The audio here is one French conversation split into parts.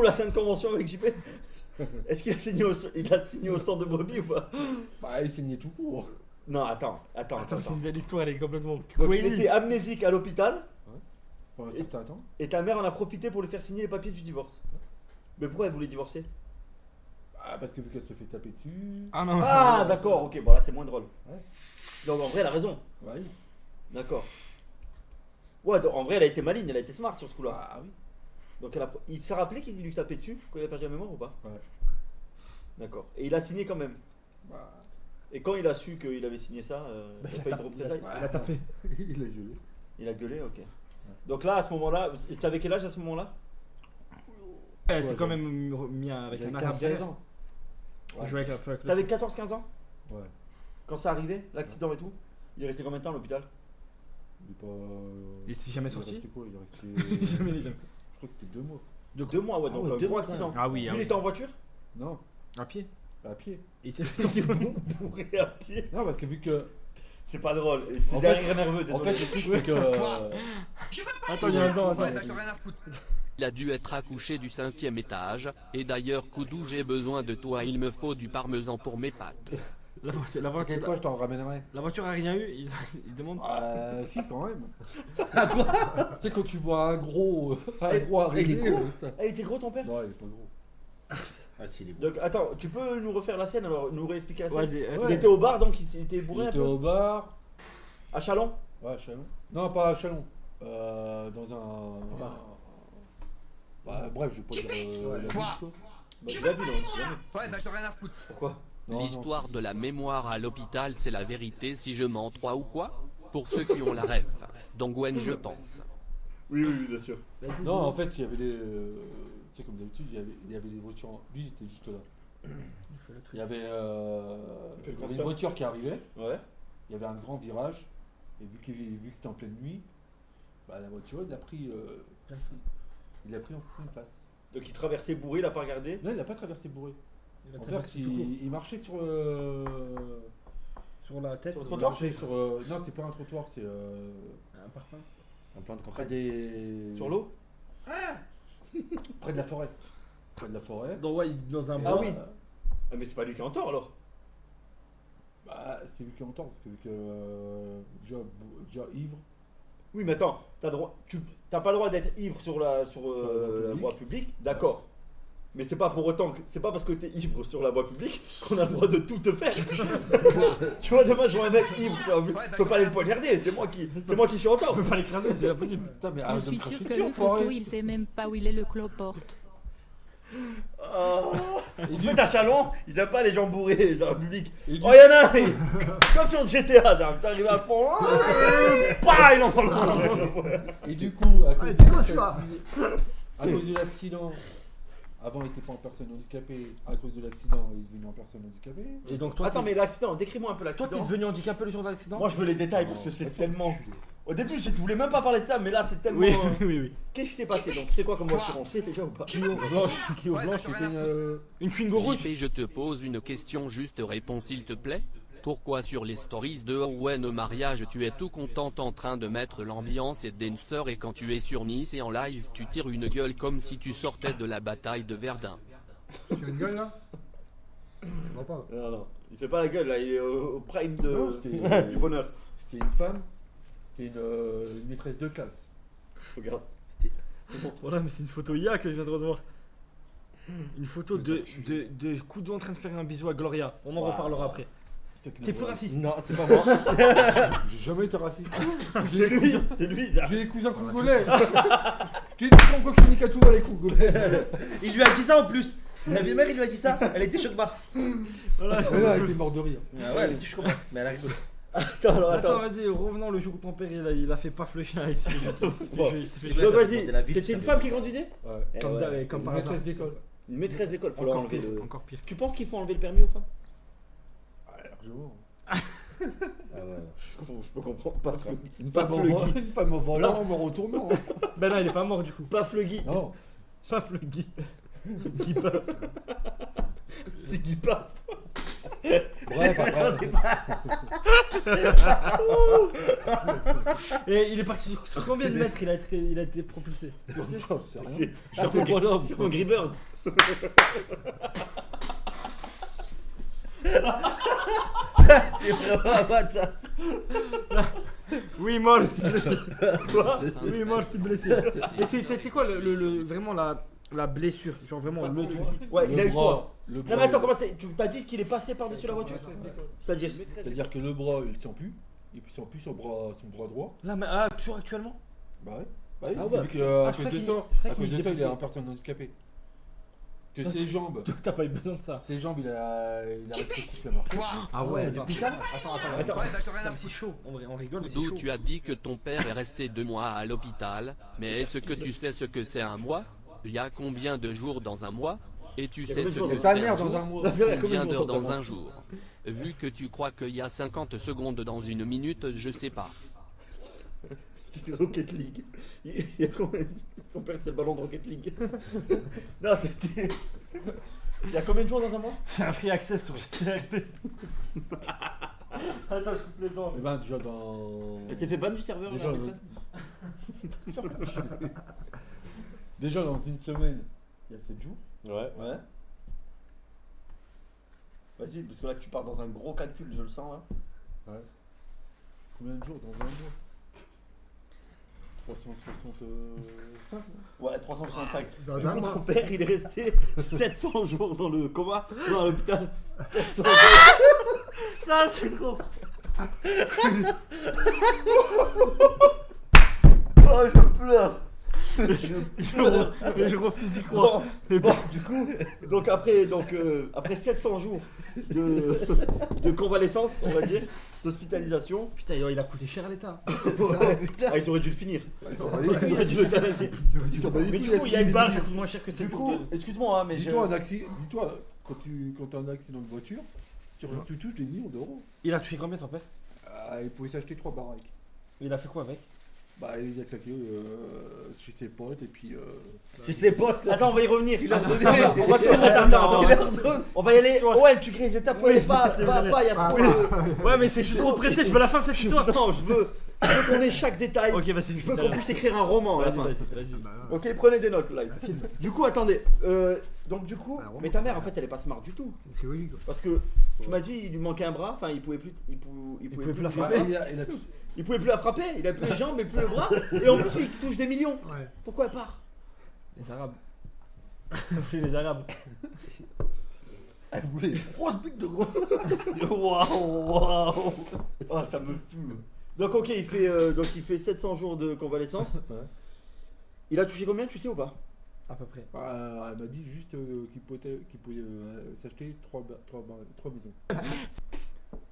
a signé une convention avec JP? Est-ce qu'il a signé au centre de brebis ou pas? Bah, il saignait tout court. Non, attends. Attends, c'est une belle histoire, elle est complètement Donc il crazy. était amnésique à l'hôpital Pendant un certain temps. et ta mère en a profité pour lui faire signer les papiers du divorce. Mais pourquoi elle voulait divorcer? Ah, parce que vu qu'elle se fait taper dessus. Ah non. Ah d'accord, ok, bon là c'est moins drôle. Ouais. Donc en vrai elle a raison. Ouais. D'accord. Ouais, donc, en vrai elle a été maligne, elle a été smart sur ce coup-là. Ah oui. Donc il s'est rappelé qu'il lui tapait dessus quand il a perdu la mémoire ou pas? Ouais. D'accord. Et il a signé quand même. Bah. Et quand il a su qu'il avait signé ça, il a pas eu de représailles? Il a tapé. Il a gueulé. Il a gueulé, ok. Donc là, à ce moment-là, t'avais quel âge à ce moment-là? Elle s'est quand même mis avec un arabe 15 derrière. ans. On jouait avec un peu avec le. T'avais 14-15 ans Ouais. quand ça arrivait, l'accident et tout? Il est resté combien de temps à l'hôpital? Il est pas. Il s'est jamais Il est sorti. resté quoi? Il est resté. Jamais dit. Je crois que c'était 2 mois. 2 mois, ouais, donc ouais, un 2 gros mois, accident. Ah oui, Lui, ah il oui. était en voiture? Non, À pied. à pied. Il s'est fait tomber. Bourré à pied. Non, parce que vu que. C'est pas drôle. Et c'est En derrière nerveux, En désolé. fait, le truc, c'est que. Attends, il y a un dent, attends. Il a dû être accouché du 5e étage, et d'ailleurs Koudou j'ai besoin de toi, il me faut du parmesan pour mes pâtes. La voiture, la T'inquiète voiture, pas, je t'en ramènerai. la voiture a rien eu. Ils demandent. Si, quand même. Tu sais, quand tu vois un gros arriver. il est gros. ça- Ah, il était gros ton père? Non, il est pas gros. Ah, si, il est bon. Donc attends, tu peux nous refaire la scène alors, nous réexpliquer la scène? Vas-y, Il vas-y. était au bar donc il était Il bourré un était peu? au bar. À Chalon? Ouais, à Chalon. Non, pas à Chalon. Dans un. Bar. Bah, bref, je vais pas dire. La ville, quoi. Bah, je l'ai vu, non, je l'ai vu. Ouais, bah j'en ai rien à foutre. Pourquoi? Non, L'histoire de la mémoire à l'hôpital c'est la vérité si je mens 3 ou quoi? Pour ceux qui ont la rêve. Donc Gwen je pense. Oui, bien sûr. Non, en fait, il y avait les. Tu sais, comme d'habitude, il y avait les voitures. Lui, il était juste là. Il y avait, fait le une constat. voiture qui arrivait. Ouais. Il y avait un grand virage. Et vu que c'était en pleine nuit, bah, la voiture, il a pris en pleine face. Donc il traversait bourré, il a pas regardé. Non, il n'a pas traversé bourré. Il a En traversé fait, tout court. il marchait sur. Sur la tête. Sur le Il trottoir. marchait sur. Non, c'est pas un trottoir, c'est. Un parpaing. En plein de Près campagne. des. Sur l'eau? Près de la forêt. Près de la forêt. Donc ouais, dans un Et Ah bois. oui. Ah mais c'est pas lui qui est en tort alors. Bah, c'est lui qui entend, parce que vu que. Déjà ivre. Oui mais attends, t'as pas le droit d'être ivre sur la la voie voie publique, d'accord. Mais c'est pas pour autant que c'est pas parce que t'es ivre sur la voie publique qu'on a le droit de tout te faire. Tu vois demain je vois un mec ivre sur la voie publique, je peux pas aller le poignarder, c'est moi qui suis en tort. On peut pas l'écraser, c'est impossible. Putain, mais Je arrête de me suis cracher sûr que dessus, le enfoiré. photo, il sait même pas où il est le cloporte. En fait à Chalon, ils aiment pas les gens bourrés dans la public. Et du- Oh y'en a un, comme sur GTA, ça arrive à fond. Pas il en prend Et du coup, à cause, dis-moi, je suis là. à cause de l'accident, avant il était pas en personne handicapée, à cause de l'accident il est devenu en personne handicapée. Et donc toi, Attends t'es- mais l'accident, décris-moi un peu toi t'es l'accident. devenu handicapé le jour de l'accident? Moi je veux les détails parce que c'est tellement. Au début je voulais même pas parler de ça mais là c'est tellement. Oui, oui. Qu'est-ce qui s'est passé donc? C'est quoi comme voiture? On sait déjà ou pas? Clio blanche, Clio Ouais, blanche, t'as c'était rien une Twingo rouge. JP je te pose une question juste réponse s'il te plaît. Pourquoi sur les stories de Owen au mariage tu es tout contente en train de mettre l'ambiance et dancer et quand tu es sur Nice et en live tu tires une gueule comme si tu sortais de la bataille de Verdun? Tu as une gueule là? Je vois pas. Non, il fait pas la gueule là, il est au prime Non, c'était- du bonheur. C'était une femme, c'était une maîtresse de classe. Regarde. Voilà, mais c'est une photo IA que je viens de recevoir. Une photo de Koudou en train de faire un bisou à Gloria. On en Wow. reparlera après. T'es plus raciste. Non, c'est pas moi. J'ai jamais été raciste. C'est lui ça. J'ai des cousins congolais. J'ai des cousins Koksinicatou à les congolais. Il lui a dit ça en plus. La vieille mère, il lui a dit ça. Elle était choc bar. Voilà. Mais là, elle était morte de rire. Ah ouais, elle était choc bar. Mais elle a rigolé. Attends. Attends, vas-y, revenons le jour où ton père il a fait paf le chien. Il s'est fait jeter, Bon. il s'est fait C'est jeter. Donc vrai, vas-y, de la ville, c'était ça une fait- femme qui conduisait? Ouais. Eh Comme, ouais. comme Une par hasard. maîtresse d'école. Une maîtresse d'école, faut leur Encore enlever pire, le. encore pire. Tu penses qu'il faut enlever le permis aux femmes? Ouais, largement. Ah ouais. Je peux comprendre. Pas Fleugy. Une Pas femme, Fleugy. une femme au volant, me retournant. Ben là, il est pas mort du coup. Pas Fleugy. Non. Paf le Guy. Guy Paf. C'est Guy Paf. Bref, après. Et il est parti sur combien de mètres il a été propulsé? J'en sais rien. Sur mon bonhomme, sur mon Angry Birds. T'es vraiment un bâtard. Oui, mort, c'est blessé. Quoi? Oui, mort, c'est blessé. Et c'était quoi vraiment la blessure? Genre vraiment le truc. Ouais, il a eu quoi? Le Non bras, mais attends, comment c'est? Tu t'as dit qu'il est passé par-dessus la voiture? C'est-à-dire? C'est-à-dire que le bras, il sent plus. Et puis il sent plus son bras droit. Là, mais toujours actuellement? Bah ouais. Bah oui, Ah parce ouais. que vu que, à c'est cause de pour ça, ça à qu'il cause de ça, il est déploie. en personne handicapée. Que ses jambes, T'as pas eu besoin de ça. ses jambes, il a réfléchi à marcher. Ah ouais, depuis ça? Attends. Attends. Putain, c'est chaud. On rigole, mais c'est D'où chaud. tu as dit que ton père est resté 2 mois à l'hôpital, mais est-ce que tu sais ce que c'est un mois? Il y a combien de jours dans un mois? Et tu sais ce combien de que ta c'est mère un dans jour? un mois. Non, c'est vrai, Combien combien de d'heures jours dans un jour? Vu que tu crois qu'il y a 50 secondes dans une minute, je sais pas. C'était Rocket League. Il y a combien... Son père c'est le ballon de Rocket League. Non, c'était... Il y a combien de jours dans un mois? J'ai un free access sur GTRP. Attends, je coupe les dents. Eh ben déjà dans. Elle s'est fait ban du serveur Déjà, là, Déjà dans une semaine, il y a 7 jours. Ouais. Vas-y, parce que là tu pars dans un gros calcul, je le sens là. Ouais. Combien de jours dans un mois 365. Ouais, 365. Dans Du un coup, mois. ton père il est resté 700 jours dans le coma, dans l'hôpital. 700 jours. Non, c'est trop. Oh, je pleure. Mais je refuse d'y croire. Bon, du coup, après 700 jours de convalescence, on va dire, d'hospitalisation, Putain, il a coûté cher à l'État. ah, ils auraient dû le finir. Ils auraient dû l'euthanasier. Mais du coup, il y a une balle, balle. ça coûte moins cher que Du cette coup, excuse-moi, hein, mais Dis-toi un accident. Dis-toi quand as un accident de voiture, tu touches des millions d'euros. Il a touché combien ton père? Il pouvait s'acheter 3 baraques. Il a fait quoi avec? Bah il les a claqués chez ses potes et puis. Chez ses potes. Attends, on va y revenir. Il a redonné. On va se remettre. Attends. Il a redonné. On va y aller. Toi. Ouais, tu grilles les étapes. Ouais, pas, il y a trop de... Ouais, mais je suis trop pressé, je veux la fin de cette histoire. Non, je veux qu'on ait chaque détail. Ok, vas-y, Je veux qu'on puisse écrire un roman à la fin. Vas-y. Ok, prenez des notes live. Du coup, attendez. Donc du coup, Ah, vraiment. mais ta mère en fait elle est pas smart du tout. Ok, oui, quoi. Parce que tu m'as dit il lui manquait un bras, enfin il pouvait plus, il pouvait plus la frapper. Il pouvait plus la frapper, il a plus les jambes mais plus le bras. Et en plus il touche des millions. Ouais. Pourquoi elle part? Les Arabes. Les Arabes. Elle voulait une grosse bite de gros. Waouh. Oh ça me fume. Donc ok il fait 700 jours de convalescence. Ouais. Il a touché combien tu sais ou pas? À peu près. Elle m'a dit juste qu'il pouvait s'acheter 3 maisons.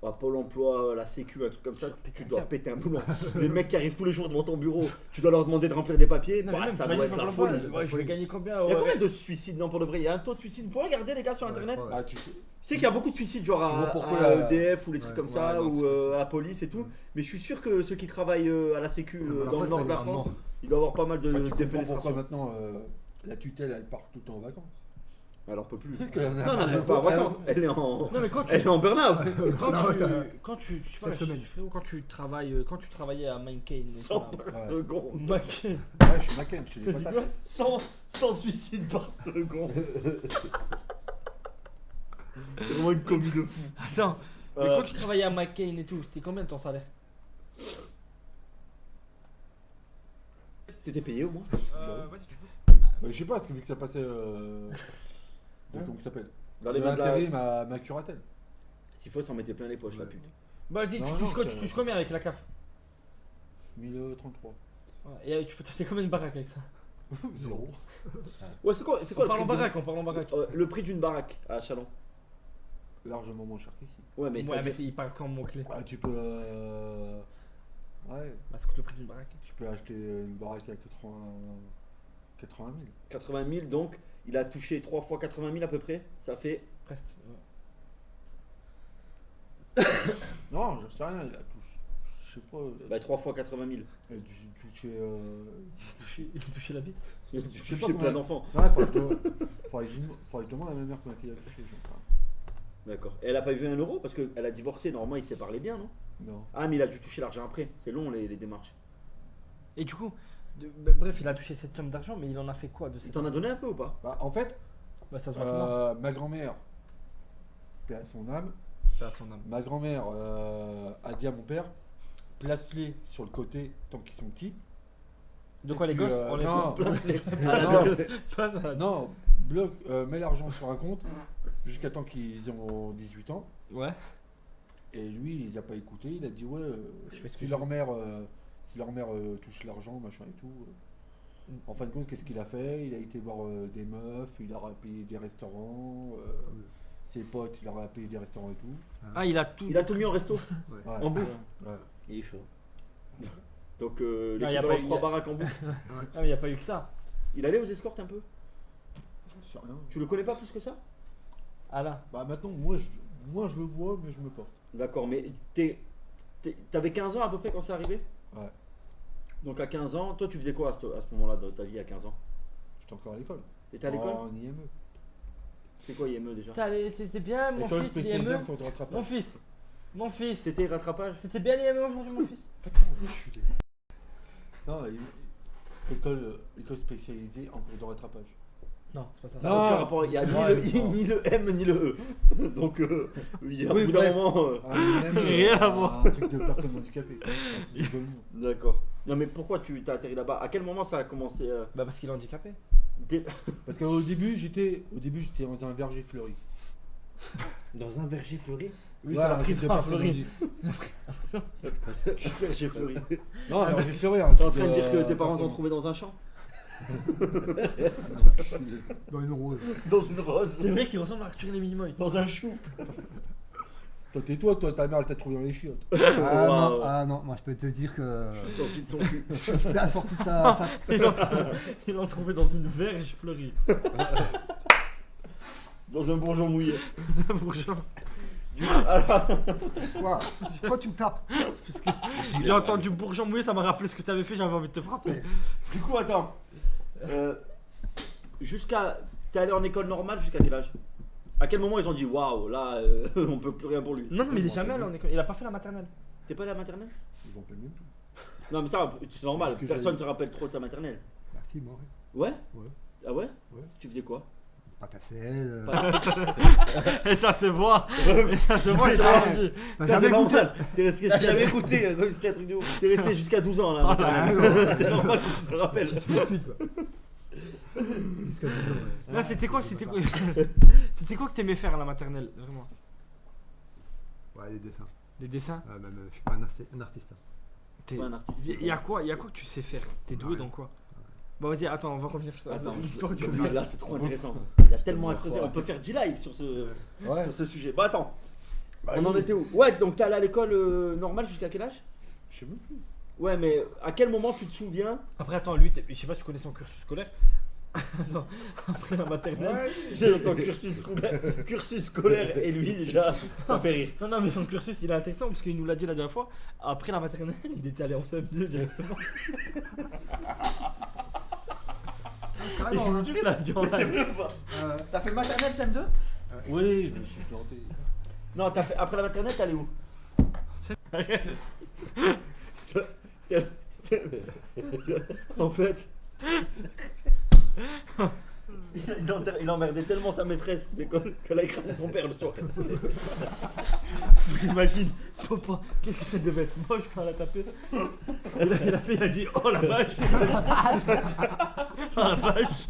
À Pôle emploi, la sécu, un truc comme ça, tu dois péter un boulon. Les mecs qui arrivent tous les jours devant ton bureau, tu dois leur demander de remplir des papiers, Non, bah, mais même, ça tu doit imagines être la Pôle emploi, folie. ouais, il faut gagner combien? Il y a combien de suicides dans pour de vrai? Il y a un taux de suicide. Vous pouvez regarder les gars sur internet? Ouais. Ah, tu sais. Tu sais qu'il y a beaucoup de suicides genre Tu vois à, pourquoi à la- EDF ou les trucs Ouais. comme ça, Ouais, non, ou c'est- à la police et tout. Mais je suis sûr que ceux qui travaillent à la sécu Après, dans le nord de la c'est France, mort. il doit y avoir pas mal de Tu comprends pourquoi défenestrations. maintenant la tutelle elle part tout le temps en vacances. Elle en peut plus. Non, Non, elle est pas en vacances, elle est en, Non, mais quand tu. elle est en burn-out. Quand tu. Je sais pas, Cette semaine. frérot, quand tu travaillais à Mainkane. 100 par seconde. Mainkane. Ouais, je suis Macken, je suis les T'as dit patates. quoi 100 suicides par seconde. C'est vraiment une commu de fou. Attends, mais Euh, quand tu travaillais à McCain et tout, c'était combien de ton salaire? T'étais payé au moins? Vas-y, tu peux. Je sais pas, parce que vu que ça passait. Comment ça s'appelle Dans De les mains de la- l'intérim à ma curatelle. S'il faut s'en mettre plein les poches la pute. Bah, dis, Non, tu non, touches quoi? t'as- Tu touches combien avec la CAF? 1033. Ouais, et tu peux t'acheter combien de baraque avec ça? 0. Ouais, c'est quoi On le parle prix en baraque, on parle en baraque. le prix d'une baraque à Chalon? Largement moins cher qu'ici. Ouais, mais, Ouais, mais il parle quand mot clé. Ah, tu peux. Ouais, Bah, ça coûte le prix d'une baraque. tu peux acheter une baraque à 80 000. 80 000, donc il a touché 3 fois 80 000 à peu près. Ça fait. Presque. Non, je sais rien, il a touché. Je sais pas. Bah, 3 fois 80 000. Il a dû toucher. Il a touché la bite. Il a sais touché pas plein combien. d'enfants. Ouais, faudrait que je demande à ma mère combien il a touché. Genre. D'accord. Et elle a pas vu 1 euro parce qu'elle a divorcé, normalement il s'est parlé bien, non? Non. Ah, mais il a dû toucher l'argent après. C'est long les démarches. Et du coup, bref, il a touché cette somme d'argent, mais il en a fait quoi de Il cette t'en a donné un peu ou pas? Bah, en fait, Bah, ça se voit comment ma grand-mère, paix à son âme, Pas à son âme. ma grand-mère a dit à mon père, place-les sur le côté tant qu'ils sont petits. De quoi les Tu, gosses euh, On les non. place pas ça. Non, mets l'argent sur un compte jusqu'à temps qu'ils ont 18 ans. Ouais. Et lui, il les a pas écoutés. Il a dit ouais, Je fais ce que si je leur mère, touche l'argent, machin et tout. En fin de compte, qu'est-ce qu'il a fait? Il a été voir des meufs, il leur a payé des restaurants, ses potes, il leur a payé des restaurants et tout. Ah, il a tout. Il a tout mis en resto. Ouais. En bouffe. Ouais. Il est chaud. Donc y a l'équivalent pas de eu- 3 baraques en bouffe. Ah, mais il n'y a pas eu que ça. Il allait aux escortes un peu? J'en sais rien. Tu le connais pas plus que ça? Ah là. Bah maintenant, moi je le vois, mais je me porte. D'accord, mais t'avais 15 ans à peu près quand c'est arrivé? Ouais. Donc à 15 ans, toi tu faisais quoi à ce moment-là dans ta vie à 15 ans? J'étais encore à l'école. T'étais à l'école? En IME. C'est quoi IME déjà? C'était bien, mon École fils, spécialisée en l'IME. cours de rattrapage. Mon fils. C'était rattrapage? C'était bien l'IME aujourd'hui, mon fils. Non, école spécialisée en cours de rattrapage. Non, c'est pas ça. Ça n'a aucun rapport, il n'y a ni Ouais, le I, non. ni le M, ni le E. Donc il y a Oui, un bout d'un bref. moment. Rien à voir. Un truc de personnes handicapées. D'accord. Non mais pourquoi tu t'as atterri là-bas? À quel moment ça a commencé Bah, parce qu'il est handicapé. Parce qu'au début, j'étais dans un verger fleuri. Dans un verger fleuri. Oui, Ouais, ça l'a un pris truc de dans la personnes Floride. J'ai fleuri. Non, un verger fleuri. T'es en train de dire que tes parents t'ont trouvé dans un champ? Dans une rose. Dans une rose? C'est vrai qu'il ressemble à Arthur les Minimoy. Dans un chou? Toi, tais-toi, ta mère, elle t'a trouvé dans les chiottes. Waouh. Non, moi je peux te dire que Sorti de son cul. je suis bien sorti de ça. Ils l'ont trouvé dans une verge fleurie. Dans un bourgeon mouillé. C'est un bourgeon. Pourquoi tu me tapes? Parce que j'ai entendu bourgeon mouillé, ça m'a rappelé ce que t'avais fait, j'avais envie de te frapper. Du coup, attends. T'es allé en école normale jusqu'à quel âge? À quel moment ils ont dit waouh, là on peut plus rien pour lui? Non, mais il est jamais allé en école. Il a pas fait la maternelle. T'es pas allé à la maternelle? Ils ont pas même tout. Non, mais ça, c'est normal. Parce que Personne ne se rappelle trop de sa maternelle. Bah si, moi, Ouais? Ouais. Ah ouais? Ouais. Tu faisais quoi? pâte à sel. Et ça se voit. Et ça se voit, j'ai envie. T'as Ça, jamais c'est goûté? normal. T'es resté jusqu'à J'avais écouté, c'était un truc de ouf. T'es resté jusqu'à 12 ans là. à la maternelle. C'est normal que tu te rappelles. Là, c'était quoi C'était quoi C'était quoi que t'aimais faire à la maternelle, vraiment? Ouais, les dessins. Les dessins? Même, je suis pas un artiste. Ouais, un artiste. Il y a quoi que tu sais faire? T'es doué Ouais. dans quoi? Bon, vas-y, attends, on va revenir sur Attends, l'histoire du là c'est trop intéressant. Il y a tellement à creuser. On peut faire 10 lives sur ce sujet. Bah attends, on en était où? Ouais, donc t'es allé à l'école normale jusqu'à quel âge? Je sais même plus. Ouais, mais à quel moment tu te souviens? Après, attends, lui, je sais pas si tu connais son cursus scolaire. Attends, après la maternelle. J'entends cursus scolaire et lui déjà, ça fait rire. Non, mais son cursus il est intéressant parce qu'il nous l'a dit la dernière fois. Après la maternelle, il était allé en CM2 directement. Et je vous jure, il a dit en live. T'as fait maternelle CM2? Oui, je me suis planté. Non, t'as fait après la maternelle, t'es allé où? En fait, il emmerdait tellement sa maîtresse d'école qu'elle a écrasé son père le soir. Vous imaginez, papa, qu'est-ce que ça devait être moche quand elle a tapé. Il a dit oh la vache. Oh la vache. Oh la vache.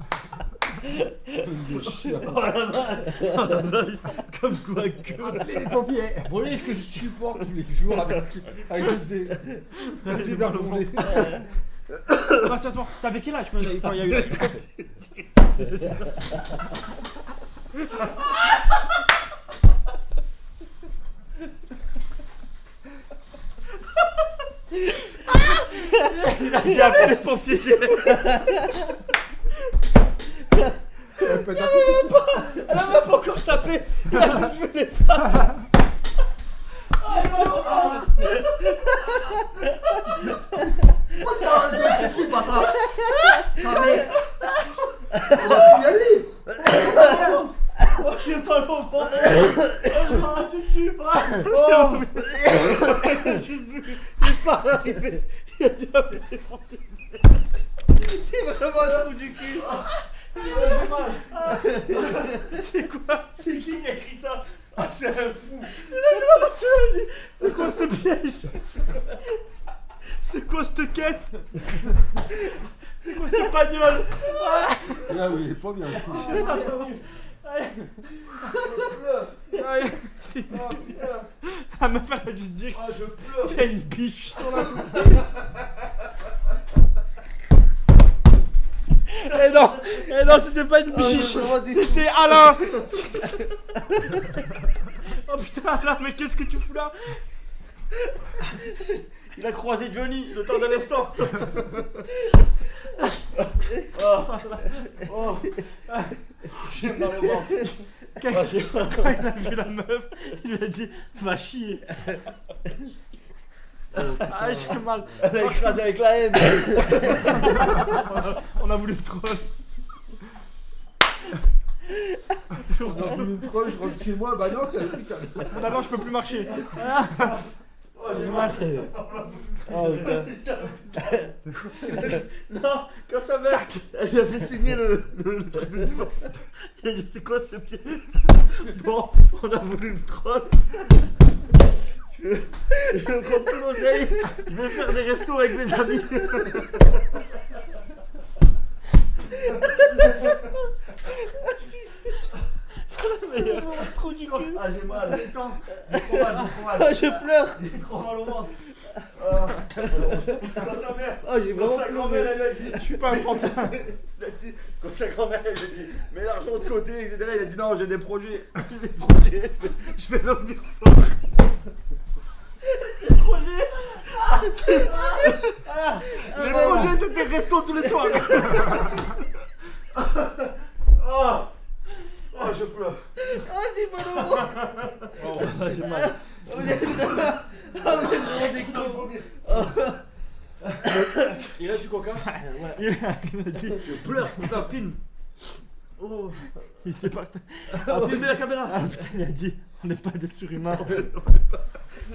Oh la vache. Comme quoi que. Les pompiers. Vous voyez que je supporte tous les jours avec des verres gonflés. Sérieusement, t'avais quel âge quand il y a eu la... Il a dit appelé les pompiers. Elle a même pas encore tapé. Il a juste fait les femmes. J'ai mal au ventre. Je m'en rassis dessus. Oh. J'ai vu les phares arriver. Il a dit appeler les Français. T'es vraiment un trou du cul. J'ai mal. C'est quoi? C'est qui a écrit ça? Ah, c'est un fou. C'est quoi ce piège? C'est quoi cette caisse? C'est quoi cette bagnole? Ah oui, il est pas bien. La meuf elle a dû se dire Ah, je pleure. il y a une biche sur la Eh non, c'était pas une biche, c'était Alain. Oh putain Alain, mais qu'est-ce que tu fous là? Il a croisé Johnny le temps d'un instant. Oh. J'ai mal au ventre. Quand il a vu la meuf, il lui a dit va chier. Ah j'ai mal. Elle a écrasé avec la haine. On a voulu le troll. On a voulu le troll, je rentre chez moi, bah non, c'est à l'hôpital. Maintenant je peux plus marcher. Oh, j'ai mal. Oh putain. Non, quand sa mère, elle lui a fait signer le truc de divorce. Il a dit c'est quoi ce pied? Bon, on a voulu le troll. Je vais prendre tout l'oseille. Je vais faire des restos avec mes amis. Trop du cul. Ah, j'ai mal. Attends. J'ai trop mal. Oh, je pleure. J'ai trop mal au ventre. Quand sa mère, Oh, j'ai quand vraiment sa grand-mère, elle lui a dit, Je suis pas un pantin. il a dit, quand sa grand-mère, elle lui a dit, mets l'argent de côté, etc. Il a dit, non, j'ai des projets. J'ai des projets. Je vais revenir fort. Les projets. Les projets, c'était resto tous les soirs. Oh, oh, je pleure. Oh, j'ai mal au ventre. Oh, j'ai mal. Oh, vous êtes vraiment des cons. Il reste du coca. Il a dit, Je pleure, putain, film. Oh, il était pas. filmez la caméra. Ah putain, il a dit, on n'est pas des surhumains.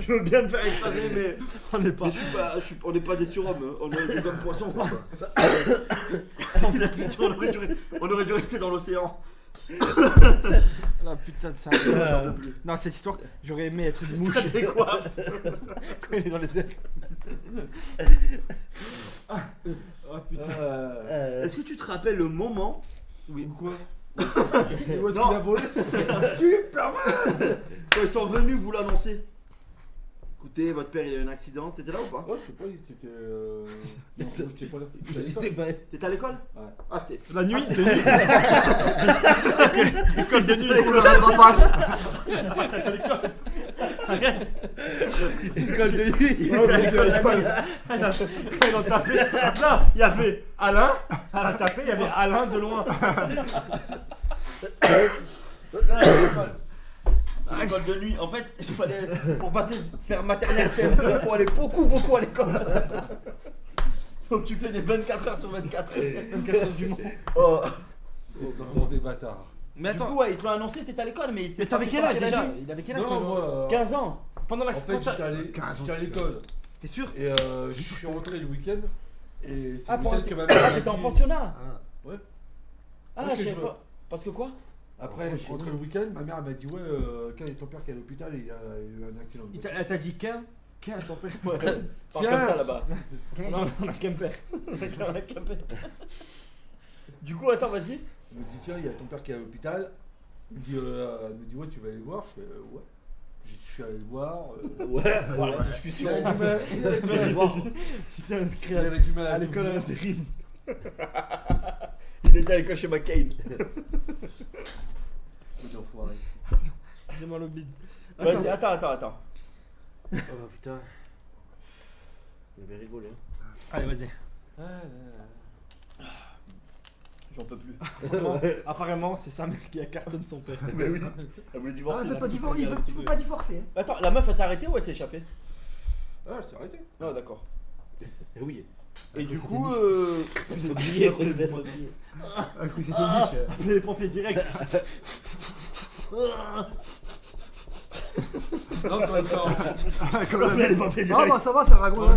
Je veux bien me faire écraser, mais On n'est pas. on n'est pas des surhommes, on est des hommes poissons. On aurait dû rester dans l'océan. Ah putain de ça. J'en peux plus. Non, cette histoire, j'aurais aimé être une mouche Ça décoiffe. quand il est dans les airs. Oh putain. Est-ce que tu te rappelles le moment Oui. Quoi? Où est-ce Non. qu'il a volé? quand ils sont venus vous l'annoncer? Écoutez, votre père il a eu un accident, t'étais là ou pas? Ouais, je sais pas, c'était. Non, moi, j'étais pas là. T'étais à l'école? Ouais. Ah, t'es. La nuit, la nuit. L'école de nuit. École de nuit. Quand ils l'ont tapé, là, il y avait Alain, elle a tapé, il y avait Alain de loin. C'est l'école de nuit. En fait, il fallait, pour passer, faire maternelle CM2, il faut aller beaucoup à l'école. Donc tu fais des 24 heures sur 24. 24 heures du monde. Oh. Vraiment des bâtards. Mais Du attends, coup, ouais, ils te l'ont annoncé, t'étais à l'école, mais mais t'avais quel âge déjà? Il avait quel âge Non, quand moi. 15 ans. Pendant En fait, l'accident. j'étais à l'école. T'es sûr? Et je suis rentré le week-end. Et c'est Ah, le pour week-end que ma mère. ah, m'a t'étais en dit- pensionnat. Ouais. Ah, Ok, je savais je vois. pas. Parce que quoi? Après, je suis rentré le week-end, ma mère elle m'a dit ouais, quand il y a ton père qui est à l'hôpital et il y a eu un accident. Elle t'a dit qu'un ton père. Parle Tiens. comme ça là-bas. On a qu'un père. On a qu'un père. Du coup, attends, vas-y. Elle me dit tiens, il y a ton père qui est à l'hôpital. Elle me dit ouais, tu vas aller le voir. Je fais ouais. Je suis allé le voir. Ouais, voilà, discussion. Il avait du mal- il avait du mal à le voir. Il s'est inscrit Il avait du mal à à l'école à s'ouvrir. l'intérim. Il était à l'école chez McCain. Petit enfoiré. J'ai mal au bide. Vas-y, attends. Oh putain. Il avait rigolé. Allez, vas-y. J'en peux plus. Apparemment, c'est sa mère qui a cartonné son père. Mais oui. Elle voulait Ah, divorcer. tu là. peux pas divorcer. Hein. Attends, la meuf elle s'est arrêtée ou elle s'est échappée? Ah, elle s'est arrêtée. Non, d'accord. Oui. Et du coup, C'est oublié, princesse. Un coup, c'était niche. Appelez les pompiers direct. Non, quand il sort. Comme les papiers Ah direct. bah ça va, ça raconte.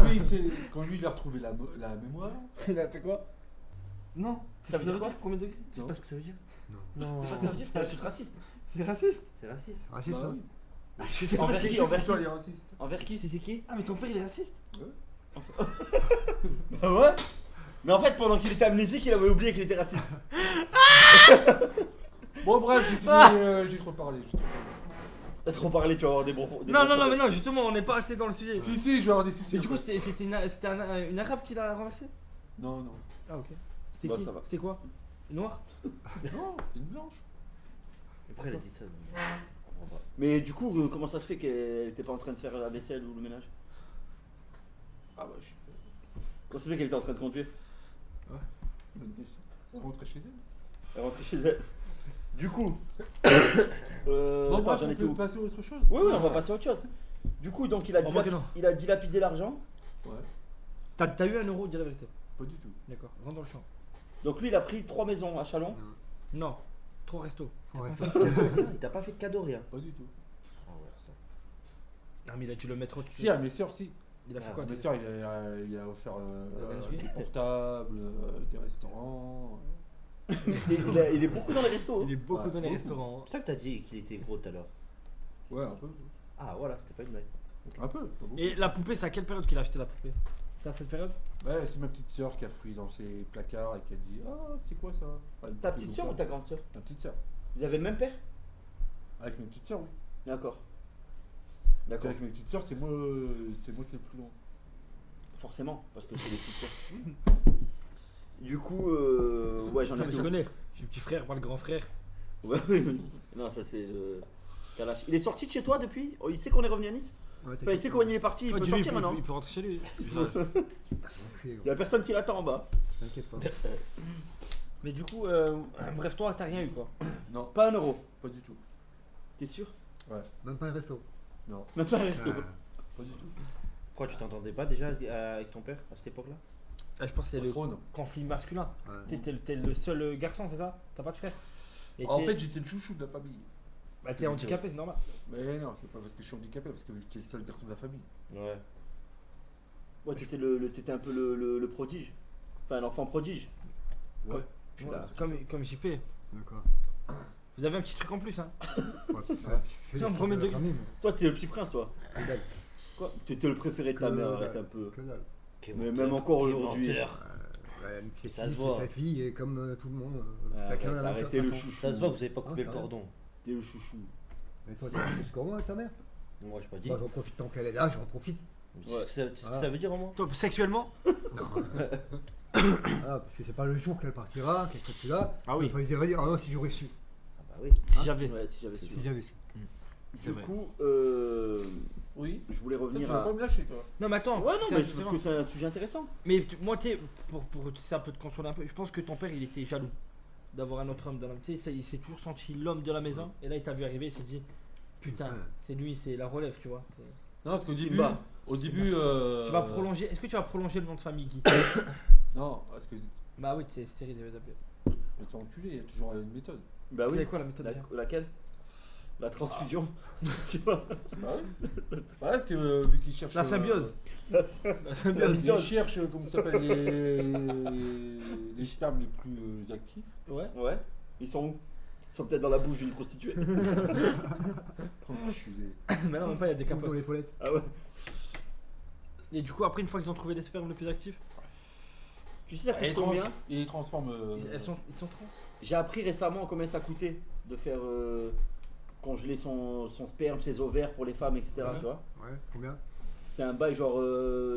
Quand lui, il a retrouvé la mémoire. Il a fait quoi? Non. Ça veut dire quoi? Combien de degrés? Tu sais pas ce que ça veut dire? Non. C'est pas ça veut dire, c'est insulte raciste. C'est raciste. C'est raciste. Raciste, Bah hein. oui. Je sais Envers qui? Envers qui? Toi, il est raciste. Envers qui? C'est qui? Ah mais ton père il est raciste. Bah ouais. Mais en fait, pendant qu'il était amnésique, il avait oublié qu'il était raciste. Bon, bref, j'ai fini, j'ai trop parlé. T'as trop parlé, tu vas avoir des bons. Non, mais non, justement, on n'est pas assez dans le sujet. Si, je vais avoir des soucis. Mais du coup, c'était une arabe qui l'a renversé? Non. Ah, ok. C'était Bah, qui? ça va. C'était quoi? Noir? Non, c'est une blanche. Après, elle a dit ça. donc. Mais du coup, comment ça se fait qu'elle était pas en train de faire la vaisselle ou le ménage? Ah bah, je sais pas. Comment ça se fait qu'elle était en train de conduire? Bonne question. Rentrer chez elle. Elle rentrait chez elle. Du coup. Bon, attends, bref, j'en on étais peut où? passer à autre chose. Oui, on va passer à autre chose. Du coup, donc il a, Oh, moi que non. il a dilapidé l'argent. Ouais, T'as eu 1 euro, dis la vérité. pas du tout. D'accord, rentre dans le champ. Donc lui, il a pris 3 maisons à Chalon. Non, trop resto. Il t'a pas fait de cadeau, rien. Pas du tout. Ah ouais, ça. Non, mais il a dû le mettre au-dessus. Si, à mes soeurs, si. Il a fait Ah, quoi? À mes soeurs, il a offert La lingerie. des portables, des restaurants. Il est beaucoup dans les restos. Il est beaucoup Ouais, dans les beaucoup. restaurants. C'est pour ça que t'as dit qu'il était gros tout à l'heure. Ouais, un peu. Ah voilà, c'était pas une blague. Un peu, pas beaucoup. Et la poupée, c'est à quelle période qu'il a acheté la poupée? C'est à cette période? Ouais, c'est ma petite soeur qui a fouillé dans ses placards et qui a dit ah, c'est quoi ça? Enfin, une Ta poupée petite soeur ou gonflable. ta grande soeur? Ta petite soeur. Vous avez le même père? Avec mes petites soeurs, oui. D'accord. Parce D'accord. qu'avec mes petites soeurs, c'est moi qui est le plus long. Forcément, parce que c'est des petites soeurs. Du coup, ouais, j'en ai Tu tout. connais. J'ai le petit frère, pas le grand frère. Ouais, oui. Non, ça c'est le Kalash. Il est sorti de chez toi depuis? Oh, il sait qu'on est revenu à Nice? Enfin, il sait comment il est parti, il Ouais, peut dis-lui, sortir maintenant. il peut rentrer chez lui. Il y a personne qui l'attend en bas. T'inquiète pas. Mais du coup, bref, toi, t'as rien eu quoi. Non, Pas 1 euro. pas du tout. T'es sûr? Même pas un resto. Non, Même pas un resto. pas du tout. Pourquoi tu t'entendais pas déjà avec ton père à cette époque-là? Ah, je pense que c'est Pas le trop, non. conflit masculin. Ouais. T'es le seul garçon, c'est ça? T'as pas de frère? Et En t'es- fait, j'étais le chouchou de la famille. bah, t'es handicapé, c'est normal. Mais non, c'est pas parce que je suis handicapé, parce que j'étais le seul garçon de la famille. Ouais. Ouais, t'étais un peu le prodige. Enfin, l'enfant prodige. Ouais. Putain, Ouais, c'est comme JP. D'accord. Vous avez un petit truc en plus, hein? Ouais. Non, premier degré. Toi, t'es le petit prince, toi. Que dalle. Quoi? T'étais le préféré de ta Que mère, dalle. arrête un peu. Que dalle. Quel Mais menteur, même encore quel aujourd'hui. menteur. Ouais, c'est Ça se c'est voit. sa fille et comme tout le monde. Arrête, Chacun a la arrêtez le façon. chouchou. Ça se voit que vous avez pas coupé Ouais, le ça va. cordon. T'es le chouchou. Mais toi, t'as coupé le cordon avec ta mère? Moi, j'ai pas dit. Moi, j'en profite tant qu'elle est là, j'en profite. Tu sais ce que ça veut dire au moins? Toi, sexuellement? Ah, parce que c'est pas le jour qu'elle partira, qu'elle serait plus là. Ah oui. Il faut se dire, ah non, si j'aurais su. Ah bah oui. Si Hein? j'avais. Ouais, si j'avais su. Si j'avais su. C'est Du vrai. coup, Oui. je voulais Toi, tu revenir vas à. pas me lâcher, toi. Non, mais attends. Ouais, non, c'est mais un- c'est parce que c'est un sujet intéressant. Mais moi, tu sais, pour ça peut te consoler un peu, je pense que ton père, il était jaloux d'avoir un autre homme dans la maison. Tu sais, il s'est toujours senti l'homme de la maison. Et là, il t'a vu arriver, il s'est dit, putain, Ouais. c'est lui, c'est la relève, tu vois. Non, parce qu'au début. Simba. Au début. Tu vas prolonger. Est-ce que tu vas prolonger le nom de famille Guy? Non, parce que. Bah oui, c'est stérile, les appelés. Mais t'es enculé, il y a toujours une méthode. Bah oui. C'est quoi la méthode déjà Laquelle? La transfusion. Tu vois? Bah oui. Bah, parce que vu qu'ils cherchent. La symbiose. La La symbiose. Ils cherchent, comment ça s'appelle, les spermes les plus actifs. Ouais. Ouais. Ils sont où? Ils sont peut-être dans la bouche d'une prostituée. Enculé. Mais là, même pas, il y a des Ou dans capotes. les toilettes. Ah ouais. Et du coup, après, une fois qu'ils ont trouvé les spermes les plus actifs, Tu sais, ça Et coûte combien? ils transforment. ils sont trans. J'ai appris récemment combien ça coûtait de faire congeler son sperme, ses ovaires pour les femmes, etc. Ouais. Tu vois? Ouais, combien? C'est un bail genre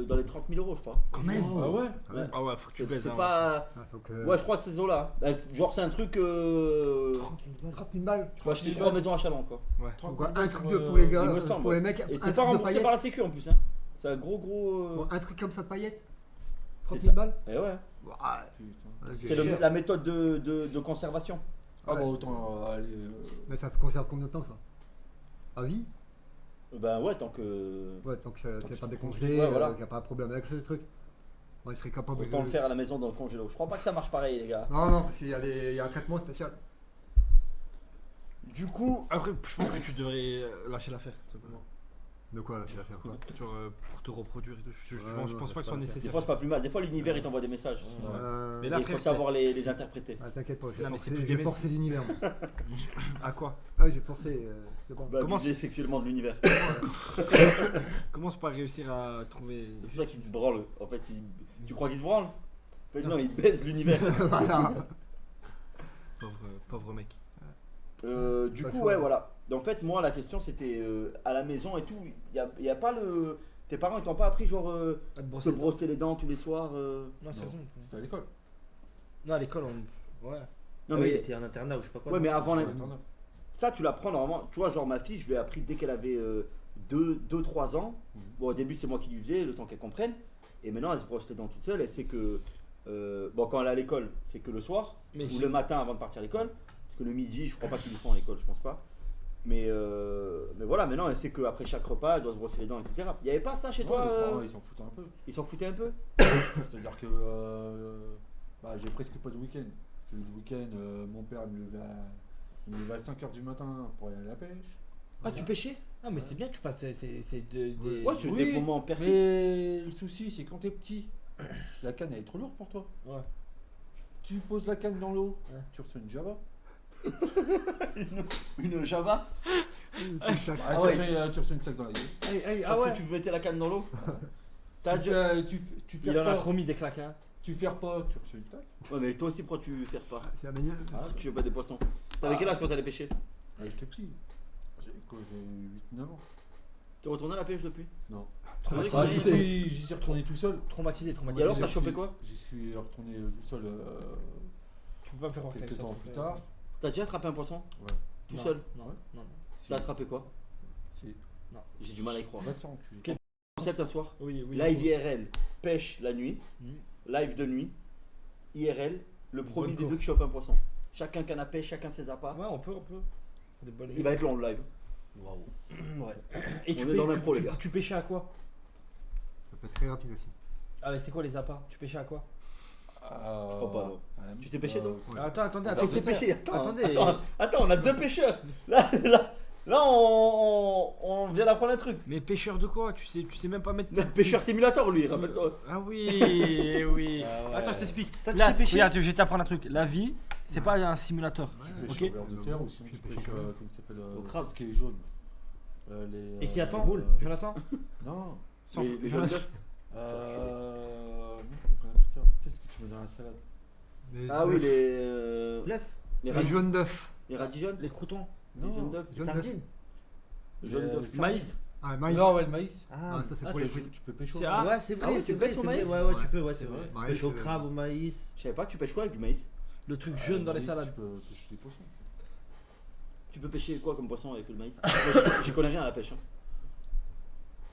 dans les 30 000 euros, je crois. Quand même. Ah ouais? Ouais. Ah ouais, faut que tu C'est baises. c'est hein. pas. Ah, donc, Ouais, je crois que c'est ces eaux-là. Bah, genre, c'est un truc. 30 000 balles. Je crois acheter 3 maisons à Chalon, quoi. Ouais. Donc, un truc pour les gars, il me semble, pour les ouais. mecs, Et un c'est truc pas de remboursé paillettes. par la Sécu en plus, hein. C'est un gros. Bon, un truc comme ça de paillettes. 30 C'est 000 ça. balles. Et ouais. Ah, Putain. C'est la méthode de conservation. Ah bah Ouais. autant aller. Mais ça te conserve combien de temps ça? À vie? Ben ouais, tant que. Ouais, tant que Tant c'est qu'ils pas sont décongelé, congelés, ouais, voilà. qu'il n'y a pas de problème avec ce truc. Ouais, il serait capable Autant de. le faire à la maison dans le congélo. Je crois pas que ça marche pareil, les gars. Non, non, parce qu'il y a un traitement spécial. Du coup, après, je pense que tu devrais lâcher l'affaire, tout simplement. De quoi là, tu vas faire quoi? Genre, pour te reproduire et tout. Je Ouais, pense, non, pense pas que ce soit c'est pas le cas. Des nécessaire. fois, c'est pas plus mal. Des fois, l'univers, il t'envoie des messages. Euh, Mais là, Et il faut frère, savoir les interpréter. Ah, t'inquiète pas, Non, mais c'est plus j'ai des forcé l'univers. moi. À quoi? Ah, j'ai forcé. C'est bon. Bah, Comment abuser sexuellement de l'univers. Commence par réussir à trouver. C'est pour ça qu'il se branle. En fait, tu crois qu'il se branle? En fait, non, il baise l'univers. Voilà. Pauvre mec. Du Pas coup, chaud, ouais, hein. voilà. En fait, moi, la question, c'était à la maison et tout. Il y a pas le. Tes parents, ils t'ont pas appris, genre, À te se brosser les dents tous les soirs Non, c'est Non. raison. C'était à l'école. Non, à l'école, on. Ouais. Non, Ah oui, il mais. était en internat ou je sais pas quoi. Ouais, mais avant, C'était à l'internat. ça, tu l'apprends normalement. Tu vois, genre, ma fille, je lui ai appris dès qu'elle avait 2-3 ans. Mhm. Bon, au début, c'est moi qui lui faisais, le temps qu'elle comprenne. Et maintenant, elle se brosse les dents toute seule. Elle sait que. Bon, quand elle est à l'école, c'est que le soir. Mais Ou le matin avant de partir à l'école. Parce que le midi, je crois pas qu'ils le font à l'école, je pense pas. Mais voilà, maintenant, elle sait qu'après chaque repas, elle doit se brosser les dents, etc. Il n'y avait pas ça chez Ouais, toi les parents, ils s'en foutaient un peu. Ils s'en foutaient un peu? C'est-à-dire que bah, j'ai presque pas de week-end. Parce que le week-end, mon père il me levait à 5h du matin pour aller à la pêche. Ah, tu pêchais? Ah, mais c'est bien, tu passes. C'est des. Ouais, tu Oui, des moments perfide. mais le souci, c'est quand t'es petit, la canne elle est trop lourde pour toi. Ouais. Tu poses la canne dans l'eau, Ouais. tu reçois une Java. Une Java? C'est chaque- Ah, ouais. tu reçois une claque dans la gueule. Parce que tu mettais la canne dans l'eau? T'as Tu, déjà. tu Il perds en a pas, trop mis des claques, hein. tu perds pas, tu reçois une claque. Ouais, mais toi aussi, pourquoi tu fais pas? C'est amélioré. Tu fais pas des poissons. T'avais quel âge quand t'allais pêcher? Ah, j'étais petit. J'ai quoi, j'ai 8-9 ans. T'es retourné à la pêche depuis? Non. Traumatisé. Ah, j'y suis retourné tout seul. Traumatisé, Et traumatisé. alors, t'as chopé quoi? J'y suis retourné tout seul Tu peux pas me faire rentrer quelques avec ça, temps s'il te plus plaît. tard. T'as déjà attrapé un poisson? Ouais. Tout Non, seul? Non, Ouais. non, non. Si. T'as attrapé quoi? Si. J'ai du mal à y croire. Va te faire enculer. Quel- Concept un soir. Oui, oui. Live IRL, pêche la nuit. Mhm. Live de nuit. IRL, le premier Bonne des co. deux qui chope un poisson. Chacun canne à pêche, chacun ses appâts. Ouais, on peut. Des bonnes Il va être long le live. Waouh. Ouais. Et On tu, est pêches- dans l'impro, les gars. tu pêchais à quoi? Ça peut être très rapide aussi. Ah, mais c'est quoi les appâts? Tu pêchais à quoi? Je crois pas, non. Tu sais pêcher, toi? Ouais. Attends, attendez, Attends, c'est attendez. pêché. Attends, Attendez. attends, on a deux pêcheurs. Là, on vient d'apprendre un truc. Mais pêcheur de quoi? Tu sais même pas mettre. Pêcheur simulator, lui, rappelle-toi. Ah oui, oui. Ah ouais. Attends, je t'explique. Ça, tu Là, sais pêcher? regarde, je vais t'apprendre un truc. La vie, c'est pas un simulateur. Tu pêches Ok. au ver de terre ou sinon tu pêches comment il s'appelle Au crabe. ce qui est jaune. Et qui attend? boules. Jonathan? Non. S'en Les fout. jeunes Jonathan. d'œufs. Comment on appelle ça? Tu sais ce que tu mets dans la salade? Les Ah oui, bœufs. Bluff. les Les radis- jaunes d'œufs. les radis jaunes. Les croutons. Les jaunes d'œufs. Jaunes Sardine. Jaunes d'œufs. Maïs. Ah, maïs. Non, ouais, le maïs. Ah, Ah, ça c'est Ah, pour les fruits. tu peux pêcher au C'est maïs. Ah. ouais, c'est Ah vrai, oui, c'est tu vrai, pêches c'est au vrai. maïs? Ouais, ouais, tu Ouais. peux, ouais, c'est C'est vrai. vrai. Maïs, Pêche au c'est- crabe, au maïs. Je savais pas, tu pêches quoi avec du maïs? Le truc jaune dans les Maïs, salades. Tu peux pêcher des poissons. Tu peux pêcher quoi comme poisson avec le maïs? Moi, j'y connais rien à la pêche. Hein.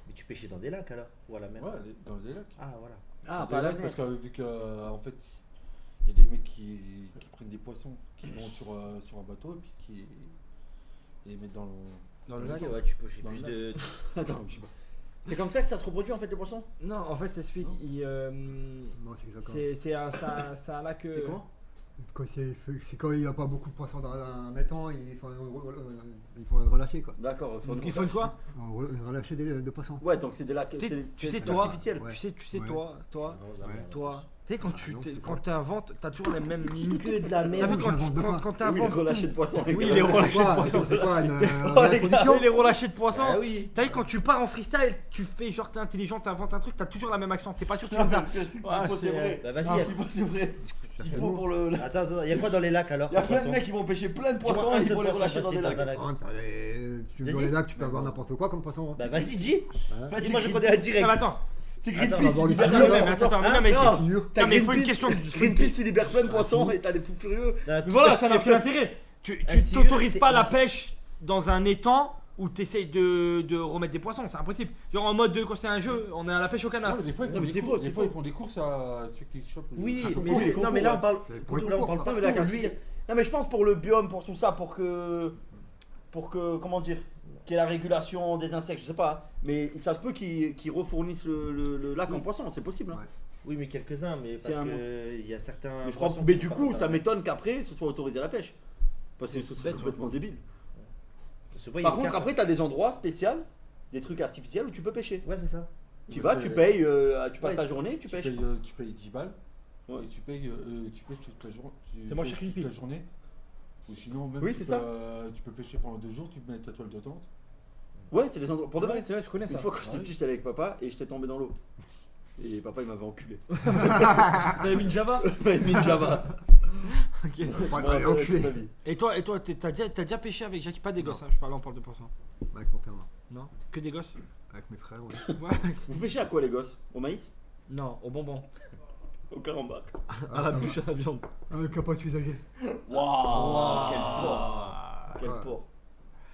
Mais tu pêchais dans des lacs alors? Ou à la mer? Ouais, dans les lacs. Ah, voilà. Ah, Dans pas des la lacs, mer. parce que vu que en fait il y a des mecs qui prennent des poissons qui vont sur un bateau et puis qui les mettent dans Dans le Ok, lac. ouais, tu pêchais Dans plus le de. Attends, je sais pas. C'est comme ça que ça se reproduit en fait les poissons? Non, en fait, ça explique. Non. Non, c'est d'accord. C'est un lac. C'est comment? C'est quand il n'y a pas beaucoup de poissons dans un étang, il faut le relâcher quoi. D'accord. Donc, il faut quoi? Relâcher des poissons. Ouais, donc c'est des lacs. Tu sais, c'est- tu sais, c'est toi, artificiel. Ouais. tu sais, Ouais. toi, Ouais. toi, tu sais, quand Ah, non, c'est quand pas- t'inventes, t'as toujours les mêmes lignes. Que de la T'as merde. vu quand j'invente de quoi? Oui, les t'inventes. relâchés de poissons. Oui, les relâchés de poissons. C'est quoi une Oh, les gars, réintroduction? Les relâchés de poissons. Ah oui. T'as vu, quand tu pars en freestyle, tu fais genre t'es intelligent, t'inventes un truc, t'as toujours la même action. T'es pas sûr que tu vas me dire. Ah, C'est c'est- vrai. Bah, vas-y. C'est vrai. Il faut pour le. Attends, attends, il y a quoi dans les lacs alors? Il y a comme plein de poisson? mecs qui vont pêcher plein de Dis-moi poissons un et ils seul vont les poisson relâcher dans facile des lacs. un lac. Ah, dans Vas-y. les lacs, tu peux avoir n'importe quoi comme poisson. hein. Bah, vas-y, dis. Ouais. Dis-moi, je connais un Ah, direct. mais attends. C'est Attends, Greenpeace, on va voir il les libère films. plein de Mais attends, poissons. mais non, mais Non, C'est sûr. t'as Non, mais il faut une Greenpeace- question de- Greenpeace, il libère plein de Ah, poissons si. et t'as des fous furieux. Voilà, ça n'a aucun intérêt. Tu Ah, si, t'autorises c'est- pas la pêche dans un étang où tu essayes de remettre des poissons, c'est impossible. Genre en mode de quand c'est un jeu, on est à la pêche au canard. Ouais, mais des fois, ils Non, font mais des c'est courses- faux, des c'est fois, faux. ils font des courses à ceux qui chopent. Oui, les mais, pour lui- les non, concours, mais là ouais. on parle. Pour les Là on concours, parle ça. pas Non, mais pour la lui. Non mais je pense pour le biome, pour tout ça, pour que comment dire, qu'il y ait la régulation des insectes, je sais pas, hein. Mais ça se peut qu'ils refournissent le lac en poissons, c'est possible. Hein. Ouais. Oui, mais quelques-uns, mais C'est parce un que il y a certains. Mais je crois, poissons mais qui du sont coup, pas ça comme m'étonne qu'après ce soit autorisé à la pêche, parce que ce serait bête, complètement débile. Se voit, il y a Par une contre, carte. après, t'as des endroits spéciaux, des trucs artificiels où tu peux pêcher. Ouais, c'est ça. Tu vas, tu payes, tu passes Ouais. la journée, tu pêches. Tu payes 10 balles. Ouais. Et tu payes toute la journée. C'est moins cher qu'une toute la pipe. journée. Ou sinon, même Oui, tu c'est peux, ça. tu peux pêcher pendant 2 jours, tu mets ta toile de tente. Ouais, c'est des endroits. Pour de vrai. Ouais, tu vois, je connais Une ça. fois quand j'étais petit, j'étais allé avec papa et j'étais tombé dans l'eau. Et papa il m'avait enculé. T'avais mis une Java? Il m'avait mis une Java. Ok. Je me Ouais, rappelle enculé. toute ma vie. Et toi, t'as déjà pêché avec Jackie? Pas des gosses, hein, je parle, on parle de poissons. Avec mon père, non. Non? Que des gosses? Avec mes frères, ouais. Ouais. Vous pêchez à quoi les gosses? Au maïs? Non, au bonbon. Au carambar. À la bûche, à la viande. Un capote usagé. Waouh, quel porc. Quel Ouais. porc.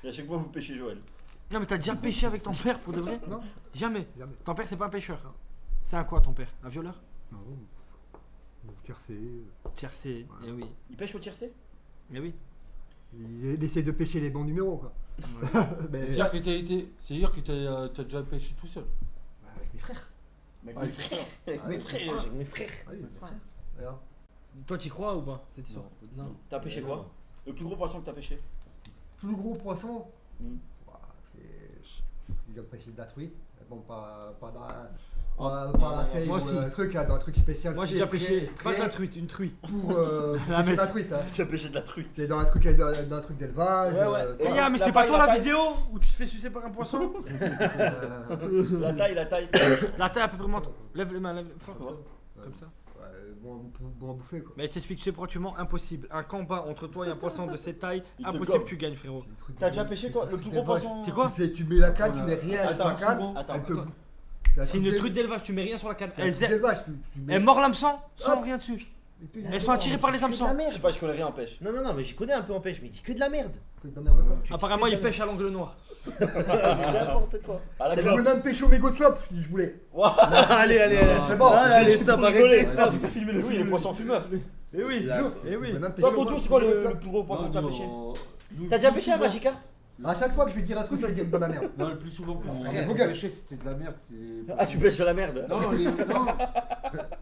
Et à chaque fois vous pêchez Joël. Non, mais t'as déjà pêché avec ton père pour de vrai? Non, Jamais. jamais. Ton père, c'est pas un pêcheur. C'est un quoi ton père? Un violeur? Non. Tiercé. Tiercé, Ouais. eh oui. Il pêche au tiercé? Eh oui. Il essaie de pêcher les bons numéros, quoi. Mais. C'est-à-dire que t'as déjà pêché tout seul. Avec mes frères. Mec, Ah, mes frères. Avec mes frères. Avec mes frères. Ah oui, mes frères. Alors, Toi, t'y crois ou pas cette histoire? Non. T'as pêché quoi? Le plus gros poisson que t'as pêché? Plus gros poisson. Hmm. Ouah, il a pêché de la truite. Bon, pas dans Oh, pas la seille moi ou aussi. un truc, là, dans un truc spécial. Moi, j'ai fait déjà pêché. exprès Pas de la truite, une truite. Pour La pêcher messe. la truite. Hein. J'ai pêché de la truite. C'est dans un truc d'élevage. Ouais, ouais. Eh Ouais. ya, mais La c'est pas paille, toi la la paille. vidéo où tu te fais sucer par un poisson? La taille, la taille. La taille à peu près moins. Lève les mains, lève les mains. Ouais. Comme ça. Bon à bouffer, quoi. Mais je t'explique, tu sais pourquoi tu mens? Impossible. Un combat entre toi et un poisson de cette taille, Il te impossible, gobe. tu gagnes, frérot. T'as déjà pêché toi? Le plus gros poisson? C'est quoi? Tu mets la canne, tu mets rien avec Attends, la canne. souvent. Attends, elle te- attends. C'est une truite d'élevage, tu mets rien sur la canne. C'est un truc d'élevage, tu mets- Elle mord l'hameçon sans Hop. rien dessus. Et puis- Elles sont attirées par les que de hameçons. la Je sais merde. pas, je connais rien en pêche. Non, non, non, mais j'y connais un peu en pêche, mais il dit que de la merde. Que de la merde, quoi. Tu dis Apparemment, que de il la pêche à l'angle noir. N'importe quoi. À la Je clope. voulais même pêcher au mégot de clope si je voulais. Allez, allez, allez. C'est bon. Allez, stop, arrêtez, Stop, stop. t'as filmé le oui, les poissons fumeurs. Eh oui, C'est la- eh oui. Toi, Tonton, c'est quoi le plus gros poisson que t'as pêché? T'as déjà pêché à Magica? À chaque fois que je vais dire un truc, je vais dire de la merde. Non, le plus souvent quand Frère, on vos gars. pêchait, c'était de la merde. Ah, tu pêches sur la merde. Non,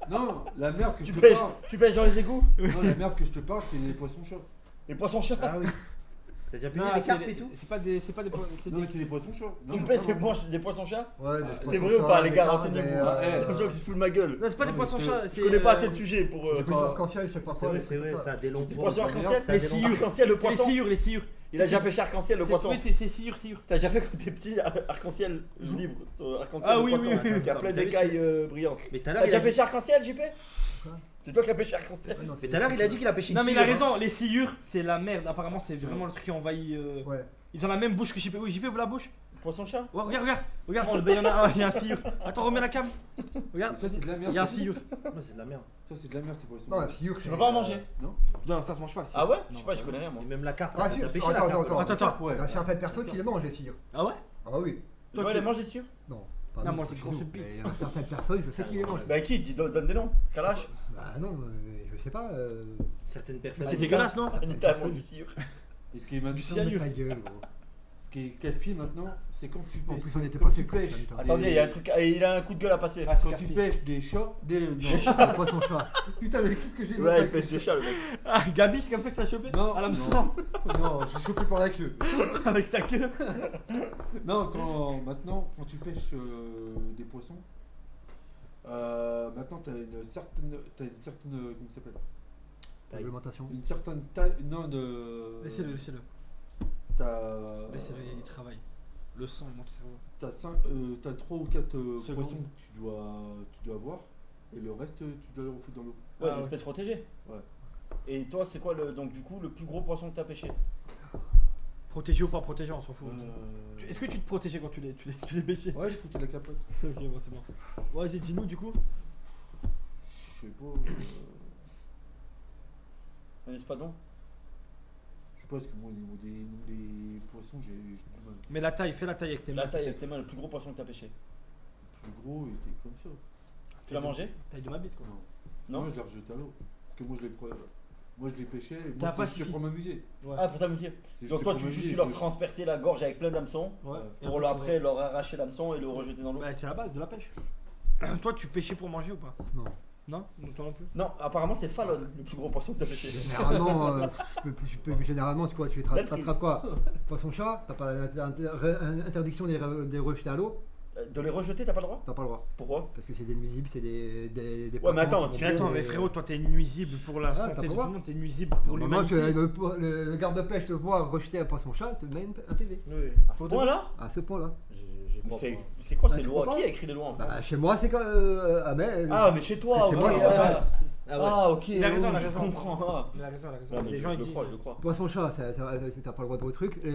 non, la merde que Tu je te pêches, parle. tu pêches dans les égouts? Non, la merde que je te parle, c'est les poissons chats. Les poissons chats. Ah oui. T'as déjà pêché Non, les c'est carpes des- et tout? C'est pas des poissons. C'est Non, mais des. c'est des poissons chats. Non, Tu non, pêches non, des non. poissons- des poissons chats? Ouais, des C'est poissons vrai ou pas, chats, les des gars, carpes, renseignez-vous. des, J'ai l'impression qu'ils se foutent de ma gueule. Non, c'est pas des Non, poissons mais chats. Je connais pas assez le sujet pour. Des poissons arc-en-ciel, je sais pas quoi. C'est vrai, c'est vrai, ça a des longs Des poils. poissons arc-en-ciel? Ça a Les des longs- sciures arc-en-ciel, le C'est les poisson. sciures, les sciures. Il a déjà pêché arc-en-ciel, le poisson. Oui, c'est sciures. T'as déjà fait quand t'es petit arc-en-ciel, le livre sur arc-en-ciel, Ah le oui, poisson, oui, oui. qui a plein T'as vu d'écailles brillantes. Mais tout à T'as l'heure, il déjà a dit. pêché arc-en-ciel, JP? Quoi? C'est toi qui as pêché arc-en-ciel. Ouais, non, Mais tout à l'heure, il a dit qu'il a pêché une Non, mais il a sciure, raison, les sciures, c'est la merde. Apparemment, c'est vraiment le truc qui envahit. Ouais. Ils ont la même bouche que JP. Oui, JP, ouvre la bouche. Poisson chat? Ouais, regarde, il y en a un, il y a un sciure. Attends, remets la cam. Regarde, Ça, c'est de la merde. il y a un sciure. hein. Non, c'est de la merde. Ça, c'est de la merde, ces poissons. Non, un sciure, Tu peux pas en manger? Non. Non, ça se mange pas. le Ah sciure. ouais? Je Non. sais pas, je connais rien moi. Et même la carpe. Ah, T'as si, pêché attends, la carpe. Attends. Ouais. Il y a certaines personnes qui les mangent, les cires. Ah ouais? Ah bah oui. Toi, Toi, tu tu- les manges les sûrs? Non. Pas Non, nous, moi, je dis chez grosse nous. bite. Mais il y a certaines personnes, je sais qui les mangent. Bah qui? Donne des noms. Kalash? Bah non, je sais pas. Certaines personnes. C'est dégueulasse, non? Anita mange du cire. Et ce qui est maintenant, cyanure. Ta gueule, gros. ce qui est casse-pied maintenant, c'est quand tu En pêches. plus, on était quand passé tu près. pêches. putain. Attendez, il y a un truc, il a un coup de gueule à passer. Ah, c'est Quand tu casse-pied. pêches des chats, des. Non. Le poisson chat. Putain, mais qu'est-ce que j'ai Ouais, il pêche des chats le mec. Ah, Gabi, c'est comme ça que tu l'as chopé? Non, À l'hameçon. Non, je suis chopé par la queue. Avec ta queue. Non, maintenant, quand tu pêches des poissons, maintenant t'as une certaine, comment ça s'appelle? Réglementation. Une certaine taille, non de. Laissez-le. T'as. Laissez-le, il travaille. Le sang, il monte au cerveau. T'as 3 ou 4 Secondes. poissons que tu dois avoir, et le reste, tu dois le refouler dans l'eau. Ouais, Ah, les espèces protégées. Ouais. Et toi, c'est quoi donc du coup le plus gros poisson que t'as pêché? Protégé ou pas protégé, on s'en fout. Euh, Est-ce que tu te protégeais quand tu les pêchais? Ouais, je foutais la capote. Ok, bon, c'est bon. Ouais, vas-y, dis-nous du coup. Je sais pas. Un espadon? Je sais pas, parce que moi, au niveau des poissons, j'ai du mal. Mais la taille, fais la taille avec tes mains. La taille avec tes mains, le plus gros poisson que t'as pêché. Le plus gros, il était comme ça. Tu l'as mangé? Taille de ma bite, quoi. Non. Moi, je l'ai rejeté à l'eau. Parce que moi, je l'ai pêché. et T'as Moi, pas c'était pour m'amuser. Ouais. Ah, pour t'amuser. C'était Donc juste toi, pour tu m'amuser, leur je- transpercer la gorge avec plein d'hameçons Ouais. Et pour après leur arracher l'hameçon et le rejeter dans l'eau. Bah, c'est la base de la pêche. Toi, tu pêchais pour manger ou pas? Non. Non, toi non plus. Non, apparemment c'est Fallon, le plus gros poisson que t'as pêché. Généralement, tu vois, tu t'attrapes quoi? Poisson-chat, t'as pas interdiction des rejeter à l'eau, De les rejeter, t'as pas le droit? t'as pas le droit. Pourquoi? Parce que c'est des nuisibles, c'est des Ouais, poissons mais attends, qui Mais vont- attends, mais frérot, toi t'es nuisible pour la Ah, santé t'as de pas tout droit. le monde, t'es nuisible pour Normalement, l'humanité. le garde-pêche te voit rejeter un poisson-chat, te met un TV. Oui. À ce point-là? À ce point-là. C'est quoi Bah, ces tu lois? crois Qui pas a écrit les lois en France? Bah, chez moi, c'est quand. Ah, mais chez toi, Chez ok. moi, c'est Ah, Ah ouais. ah, ok. Il a raison, oui, il a je raison. comprends. Ah. Il a raison, il a raison. Non, mais Les gens je ils le disent. crois, je le crois. Poisson-chat, t'as pas le droit de truc. Je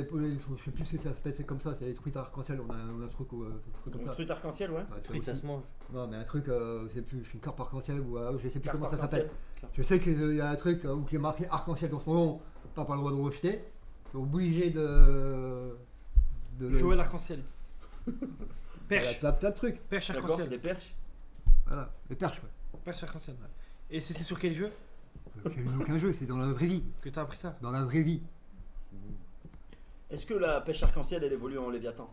sais plus si ça s'appelle comme ça, c'est les truites arc-en-ciel. On a un truc comme Une ça. truite arc-en-ciel, ouais. Ah, tu Truite, vois, ça se mange. non, mais un truc, je sais plus, une carpe arc-en-ciel ou je sais plus Carte comment ça arc-en-ciel. s'appelle. Je sais qu'il y a un truc où il est marqué arc-en-ciel dans son nom, t'as pas le droit de rejeter. T'es obligé de Joël arc-en-ciel. Perche. T'as plein de trucs. Perche D'accord, arc-en-ciel. des perches. Voilà, les perches, ouais. Perche arc-en-ciel. Ouais. Et c'était sur quel jeu C'est aucun jeu, c'est dans la vraie vie. que t'as appris ça? Dans la vraie vie. Est-ce que la pêche arc-en-ciel elle évolue en Léviathan?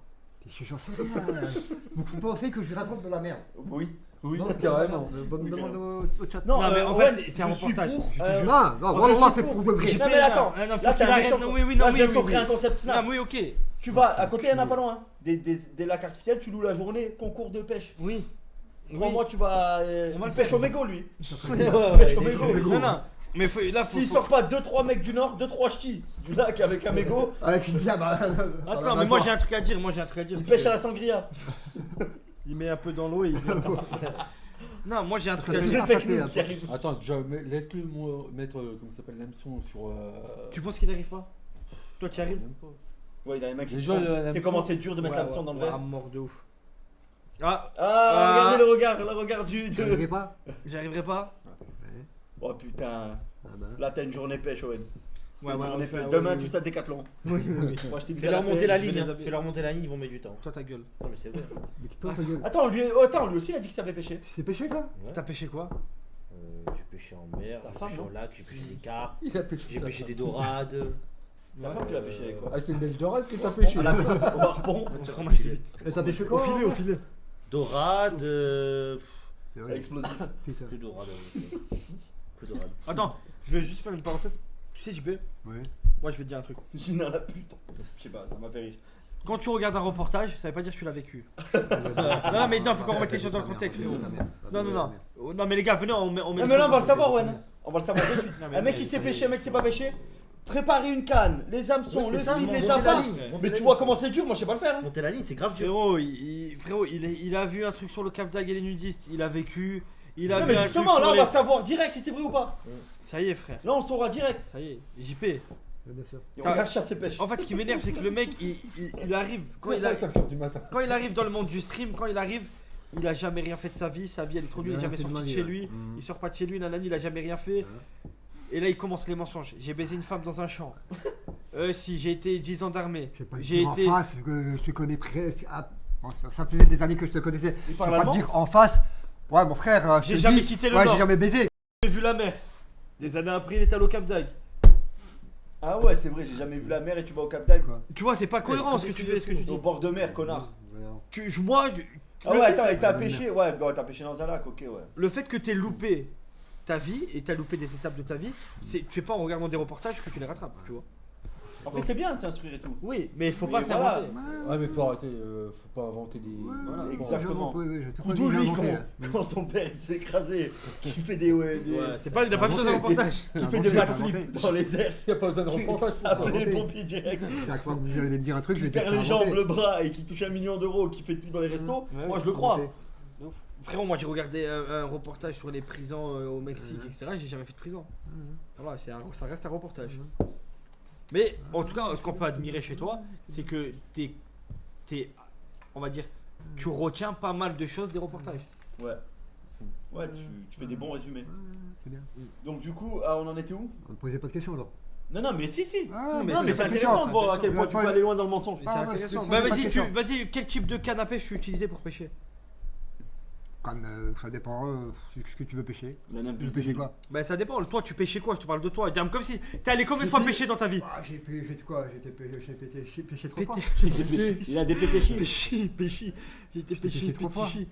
J'en sais rien. Vous pensez que je raconte de la merde? Oui. Non, carrément. Demande au chat. Non, mais en Owen, fait, c'est un je suis reportage. pour, Je te euh, jure. Non, non, en voilà, fait, moi je c'est suis pour de vrai. Non mais là, attends, Non, faut là t'es qu'il un arrête. méchant. Non, oui, oui, non, Là je viens de oui, t'offrir oui. un concept snap. Non, oui, ok. Tu vas à côté, il y en a pas loin. Des lacs artificiels, tu loues la journée, concours de pêche. Oui. Crois-moi, tu vas. On va Il le pêche faire. au mégot lui. Ouais, Pêche au des mégot. gens- Non, non. Mais là, faut. S'il sort pas 2-3 mecs du nord, 2-3 ch'tis du lac avec un mégot, Avec une bière. Attends, mais moi j'ai un truc à dire. il pêche à la sangria. Il met un peu dans l'eau et il vient. Non, moi j'ai un truc à C'est dire. des fake news qui arrivent. Attends, laisse-le mettre, comment ça s'appelle, l'hameçon sur. Tu penses qu'il arrive pas? Toi, tu y arrives? Même pas. Ouais, il y a un mec qui. Déjà, Tu sais comment c'est dur de mettre l'hameçon dans le Ah, verre. mort de ouf. Ah, Ah, regardez le regard du. Tu n'arrivais pas? j'y arriverai pas. Oh putain. Ah bah. Là t'as une journée pêche, Owen. Ouais, Une ouais, journée ouais, pêche. ouais, Demain ouais, tu ouais. sais à Décathlon. Oui, oui, oui. Moi je t'ai vu Fais-leur à la monter pêche, la je vais ligne, les hein. habiller. Fais-leur monter la ligne, ils vont mettre du temps. Toi, ta gueule. Non, mais c'est vrai. Mais toi, ta gueule. Attends, lui aussi il a dit qu'il savait pêcher. Tu sais pêcher toi? Ouais. T'as pêché quoi? J'ai pêché en mer, Ta j'ai femme, pêché non en lac, j'ai pêché des carpes, Il a pêché j'ai ça. pêché des dorades. Ta femme tu l'as pêché avec quoi? Ah, c'est une belle dorade que t'as pêché. Au harpon. Fromage de bite. Et t'as pêché quoi? Au filet. Dorades. C'est vrai. Explosif. Putain. Que dorades. Que dorades. Attends, je vais juste faire une parenthèse. Tu sais, JP, Ouais. moi je vais te dire un truc. Gina la pute. Je sais pas, ça m'a fait rire. Quand tu regardes un reportage, ça veut pas dire que tu l'as vécu. Non, mais non, faut qu'on remette les choses dans le contexte, frérot. Non, non, non. Oh, non, mais les gars, venez, on met. Non mais là on va le savoir, Owen. On va le savoir tout de suite. Non, mais Un mec qui sait pêcher, un mec qui sait pas pêcher. Préparer une canne, les hameçons, Ouais, le c'est ça, fil, les monter la appâts. ligne, monter Mais la tu ligne. vois comment c'est dur, moi je sais pas le faire. Hein. Monter la ligne, c'est grave dur. Frérot, il a vu un truc sur le Cap d'Agde et les nudistes. Il a vécu. Il a Non, vu mais un truc justement, là sur on les. va savoir direct si c'est vrai ou pas. Ça y est, frère. Là on saura direct. Ça y est. JP. Bien sûr. Et on regarde chasse et pêche. En fait, ce qui m'énerve, c'est que le mec, il arrive. Quand il, a- 5h du matin. quand il arrive dans le monde du stream, quand il arrive, il a jamais rien fait de sa vie. Sa vie, elle est trop nulle. Il est jamais sorti de chez lui. Il sort pas de chez lui. Nanani, il a jamais rien fait. Et là, il commence les mensonges. J'ai baisé une femme dans un champ. Si, j'ai été 10 ans d'armée. Je sais pas J'ai dire en été. face que je te connais presque. Ah, bon, ça faisait des années que je te connaissais. Il Je parle peux pas te allemand. dire en face. Ouais, mon frère. je J'ai te jamais dis, quitté le ouais, Nord. j'ai jamais baisé. J'ai vu la mer. Des années après, il était allé au Cap d'Agde. Ah ouais, c'est vrai, j'ai jamais vu la mer et tu vas au Cap d'Agde. Quoi. Tu vois, c'est pas cohérent ce que tu fais, ce que tu dis. Au bord de mer, connard. Ah ouais, attends, et t'as pêché. Ouais, bon, t'as pêché dans un lac, ok, ouais. Le fait que t'aies loupé ta vie et t'as loupé des étapes de ta vie, tu fais pas en regardant des reportages que tu les rattrapes, tu vois. Après, c'est bien de s'instruire et tout. Oui, mais faut Mais pas voilà. s'inventer. Ouais, mais faut arrêter, faut pas inventer des. Voilà, exactement. Coup Koudou, lui, quand son père il s'est écrasé, qui fait des. Ouais, c'est pas, il a pas besoin d'un reportage. Qui fait des backflips dans les airs. Y a pas besoin de reportage pour ça. Appelez les inventé. pompiers direct. Chaque fois que vous allez me dire un truc, je Qui vais te perd les jambes, le bras et qui touche 1 million d'euros, qui fait tout dans les restos. Ouais, Moi, je le crois. Frérot, moi j'ai regardé un reportage sur les prisons au Mexique, etc. J'ai jamais fait de prison. Voilà, ça reste un reportage. Mais en tout cas, ce qu'on peut admirer chez toi, c'est que on va dire, tu retiens pas mal de choses des reportages. Ouais. Ouais, tu fais des bons résumés. C'est bien. Donc, du coup, on en était où? On ne posait pas de questions alors. Non, mais si. Ah, mais Non, mais c'est pas de intéressant questions. de voir à quel point tu peux aller loin dans le mensonge. Mais c'est Ah, intéressant. c'est- Bah pas de vas-y, question. vas-y, quel type de canne à pêche tu utilisais pour pêcher? Comme ça dépend ce que tu veux pêcher. La nymphe Tu veux du pêcher début. quoi? Bah ça dépend, toi tu pêchais quoi? Je te parle de toi, dis comme si t'es allé combien de fois pêcher dans ta vie? Ah, j'ai pêché quoi? J'ai pêché 3 fois. Il a des pétéchis. Péché, j'étais péché péché, trop fort. péché.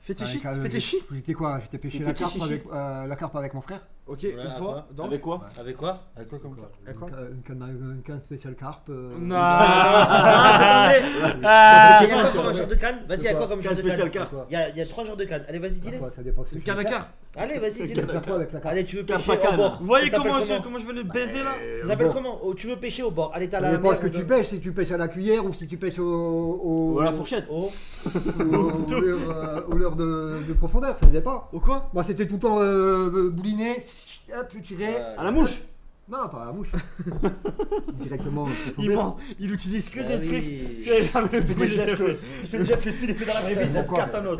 Fétichiste. J'étais quoi? J'étais pêché la carpe Fétichiste. la carpe avec mon frère. Ok, Ouais, une à fois. Donc. Avec quoi? Avec quoi? Avec quoi comme carte? Avec quoi? Une canne spéciale carpe. Non. Ah, c'est pas vrai. Ah. Il y a quoi comme genre de canne? Vas-y, il y a quoi comme genre Canne de spéciale canne? carpe. Il y a 3 genres de canne. Allez, vas-y, dis-les. Ça dépend ce que Une tu canne veux à faire. carpe. Allez, vas-y, Tu veux dis-les. faire quoi avec la carpe? Allez, tu veux Carpe pêcher à canne. au bord. Vous voyez Ça s'appelle comment je venais de baiser là? Ça s'appelle comment? Oh, tu veux pêcher au bord. Allez, t'as Ça la dépend mer. ce que tu pêches, si tu pêches à la cuillère ou si tu pêches Ou à la fourchette. Oh. au leurre de profondeur, ça dépend. Ou quoi? Moi c'était tout le temps bouliné, hop, tu tirais. À la mouche. Non, pas à la mouche. Directement. Il ment, il utilise que Ah des trucs. oui. Il fait des gestes que s'il est fait dans la vraie vie, ça Pourquoi casse un os.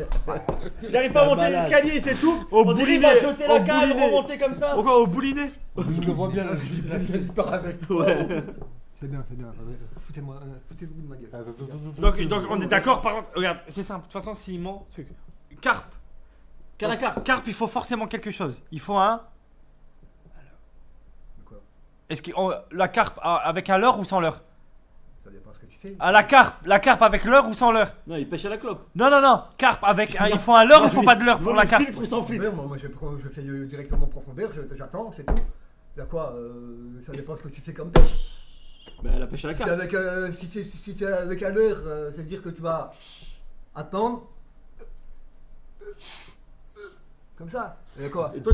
Il n'arrive pas à monter malade. l'escalier, il s'étouffe. Au On dirait qu'il va boulinet, jeter la au canne, boulinet. remonter comme ça. Ou quoi? Au boulinet? Je le vois bien, là, il part avec. Ouais. C'est bien, c'est bien. Foutez-vous de ma gueule. Donc on est d'accord par contre. Regarde, c'est simple. De toute façon, s'il ment, truc. Carpe. Canne à carpe. Carpe, il faut forcément quelque chose. Il faut un. Quoi? Est-ce que la carpe avec un leurre ou sans leurre? Ça dépend ce que tu fais. Ah, la carpe avec leurre ou sans leurre? Non, il pêche à la clope. Non, carpe avec il faut un leurre ou il faut pas de leurre pour la carpe? Filtre ou sans filtre. Ouais, moi je fais directement en profondeur, j'attends, c'est tout. Il y a quoi ça dépend ce que tu fais comme pêche. Ben, la pêche à la Si carpe. si c'est avec un leurre, c'est-à-dire que tu vas attendre. Comme ça. Et quoi? Et toi,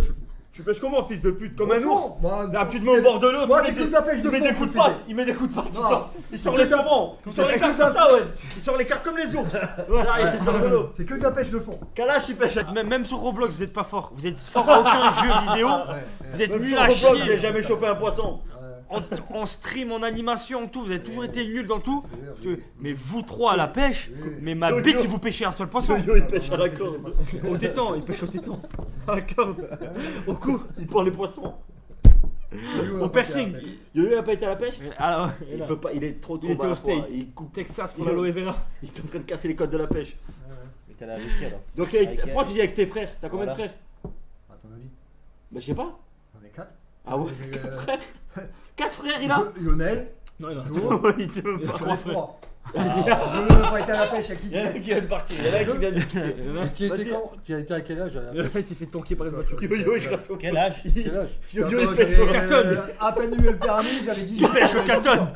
tu pêches comment, fils de pute? Comme un ours? Ah, tu te mets au bord de l'eau, Moi, tu c'est mets toute la pêche de il met fond, des coups de faut patte, il met des coups de patte, Non. il sort les saumons, il sort les cartes comme ça, ouais. Il sort les cartes comme les ours. Là, il sort de l'eau. C'est que de la pêche de fond. Kalash, il pêche. Même sur Roblox, vous êtes pas fort. Vous êtes fort à aucun jeu vidéo. Vous êtes Même nuls sur à Roblox, j'ai chier. jamais chopé un poisson. En stream, en animation, en tout. Vous avez toujours été nuls dans tout. Mais vous trois à la pêche. Mais ma bite, si vous pêchez un seul poisson. Yo, il pêche à la corde. Au tétan, il pêche au tétan. À la corde. Au cou, il prend les poissons. Au piercing. Yo, il a pas été à la pêche? Alors, Il peut pas, il est trop il était bas à au la fois. State. Il coupe. Texas pour l'aloe vera. Il est en train de casser les codes de la pêche. Mais t'as la Ricky alors. Donc, Avec pourquoi tu dis avec tes frères? T'as combien de Voilà. frères? À ton avis? Bah, je sais pas. J'en ai 4. Ah ouais? 4 frères, il a? Lionel. Non, il a Ouais, il sait même pas. 3. Lionel n'a pas été à la pêche avec qui? Il y en a un qui vient de partir, il y en a un qui vient de quitter. Et tu étais Vas-y. quand? Tu as été à quel âge? Il s'est fait tanker par une voiture. Yo, il crache au Quel âge? Quel âge? Yo, il Quand pêche j'avais, au carton. à peine eu le permis, j'avais dit. Il pêche au carton.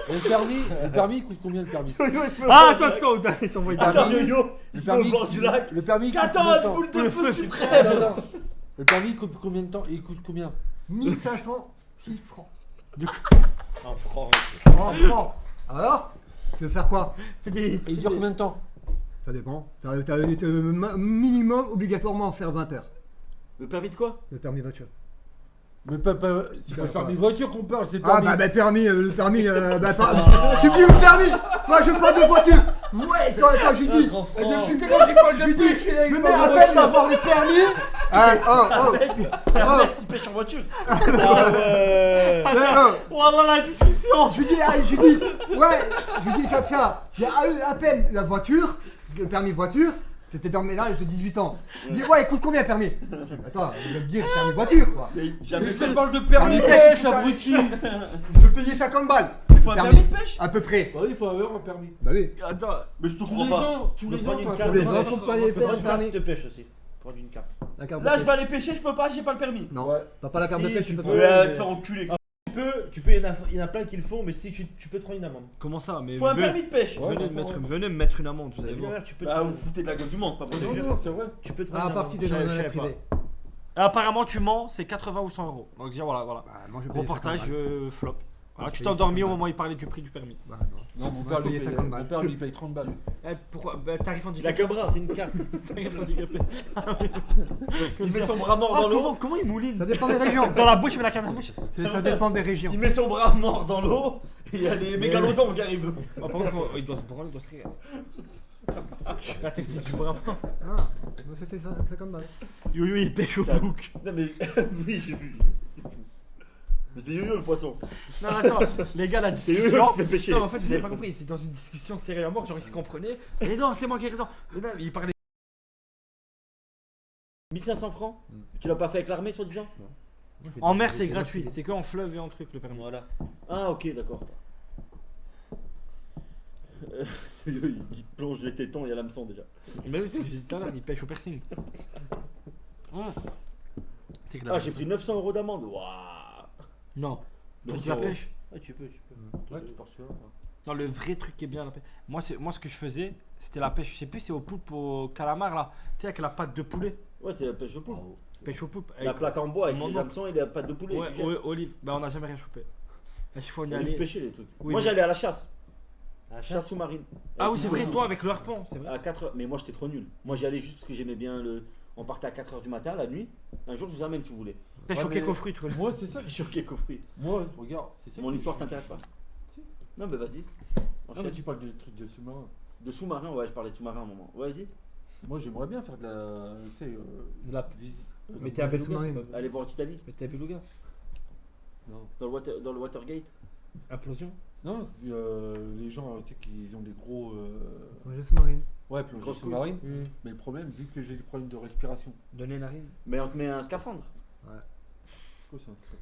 Le permis, il coûte combien le permis? Yo, il se met au Ah, bord attends, du lac. ils sont envoyés Attends, de yo, il se met au bord du lac. Le permis, il coûte combien de Carton, temps? boule de feu suprême. Non. Le permis, il coûte combien de temps? Il coûte combien? 1506 francs. En franc. En francs. Alors? Tu veux faire quoi? Et il dure combien de temps? Ça dépend. T'as minimum obligatoirement faire 20 heures. Le permis de quoi? Le permis voiture. Mais c'est pas le permis voiture qu'on parle, c'est le Ah permis. bah permis, le permis, tu me dis le permis. Toi je parle de voiture. Ouais, toi je lui dis. Et depuis quand il parle Je lui de dis, pêche, il a je une mets à parle de peine voiture. d'avoir le permis. Ah, il pêche en voiture. Ah ouais. On va avoir la discussion. Je lui dis, ouais, je lui dis comme ça. J'ai eu à peine la voiture, le permis voiture. C'était dans mes âges de 18 ans. Il dit, ouais, écoute combien le permis? Attends, je vais me dire permis voiture quoi. Mais Jamais je te fait. parle de permis Permis pêche, pêche, abruti. Je peux payer 50 balles. Il faut un permis de pêche? À peu près. Bah oui, il faut avoir un permis. Bah oui. Attends, Mais je te Tous crois les pas. ans, tous les ans, prendre une t'as un carte. permis. Les gens faut pas les faire Prends le une carte permis. de pêche aussi. Prends une carte. La carte de Là, je pêche. vais aller pêcher, je peux pas, j'ai pas le permis. Non, Ouais. t'as pas la carte de Si, pêche, tu tu peux peux. pas. Te faire enculer. Tu peux, il y en a plein qui le font, mais si tu peux te prendre une amende. comment ça? Mais Faut un permis de pêche. Ouais. venez me mettre une amende, vous allez T'as vu, voir. merde, tu peux te Bah, prendre- vous foutez de la gueule du monde, pas Non, possible. non, c'est vrai. tu peux te Ah, prendre à une partir amende. des Je savais domaines pas. privés. Apparemment, tu mens, c'est 80 ou 100 euros. Donc, dire voilà. Bah, moi, je paye Reportage 50 balles. flop. Voilà, tu paye t'es endormi 50 au balles. moment où il parlait du prix du permis. Bah, Non, mon Moi, père, je lui, payais paye, 50 mon balles. père, lui paye 30 balles. Pourquoi? Tarif La handicapé. cabra. C'est une carte. Tarif handicapé. Il met son bras mort dans l'eau. Comment il mouline? Ça dépend des régions. Dans la bouche, il met la canne à la bouche. Ça dépend des régions. Il met son bras mort dans l'eau. Et il y a les mégalodons qui arrivent. Par contre, il doit se branler, il doit se régaler. La technique du bras. Ah, moi, c'est 50 balles. Yo-yo, il pêche au bouc. Non mais oui j'ai vu. C'est fou. Mais c'est yo-yo le poisson. Non, attends, les gars, la C'est yo-yo discussion. qui se fait pêcher. Non, en fait, vous avez pas compris, c'est dans une discussion sérieuse à mort, genre ils se comprenaient. Mais non, c'est moi qui ai raison. Mais non, il parlait. 1500 francs. Tu l'as pas fait avec l'armée soi-disant? En mer, c'est gratuit, c'est que en fleuve et en truc le permis. Voilà. Ah ok d'accord. Il plonge les tétons, il y a l'hameçon déjà. Mais oui, c'est ce que j'ai dit tout à l'heure, il pêche au piercing. C'est que la- Ah, j'ai pris 900 € d'amende. Waouh. Non, toi, tu 900 la €. pêches. Ouais, tu peux. Ouais, tu pars sur là. Non, le vrai truc qui est bien la pêche. Moi, ce que je faisais, c'était la pêche. Je sais plus, c'est au poulpe, au calamar là. Tu sais, avec la pâte de poulet. Ouais, c'est la pêche au poulpe. Pêche au poulpe. La plaque en bois avec Mon les oncle. hameçons et la pâte de poulet. Ouais, tu jettes. ouais, olive. Bah, on n'a jamais rien chopé. À chaque fois, on y On allait. pêcher les trucs. Oui, Moi, mais- j'allais à la chasse. Ah, Chasse sous-marine. Ah oui, Avec c'est du vrai, poisson. toi avec le harpon, c'est vrai. À 4h. Mais moi, j'étais trop nul. Moi, j'y allais juste parce que j'aimais bien le. On partait à 4h du matin, la nuit. Un jour, je vous amène si vous voulez. Pêche Ouais, au mais- cake aux fruits, tu connais. Moi, c'est ça. Sur Keko Fruit. Moi, regarde, c'est ça. Mon que histoire je- t'intéresse pas? Si. Non, mais vas-y. Non, mais tu parles de trucs de sous-marin. De sous-marin, ouais, je parlais de sous-marin à un moment. Ouais, vas-y. Moi, j'aimerais bien faire de la. Tu sais, De la visite. Mais t'es un beluga. sous-marine. t'es pas- Allez voir Titanic. Mais t'es un beluga. Non. Dans le Watergate. Implosion. Non, c'est, les gens, tu sais, qui ont des gros. Ouais, le sous-marine. Ouais, plongée Grosse sous-marine. Mais le problème, vu que j'ai des problèmes de respiration. Donner narine. Mais on te met un scaphandre. C'est quoi, c'est un stress?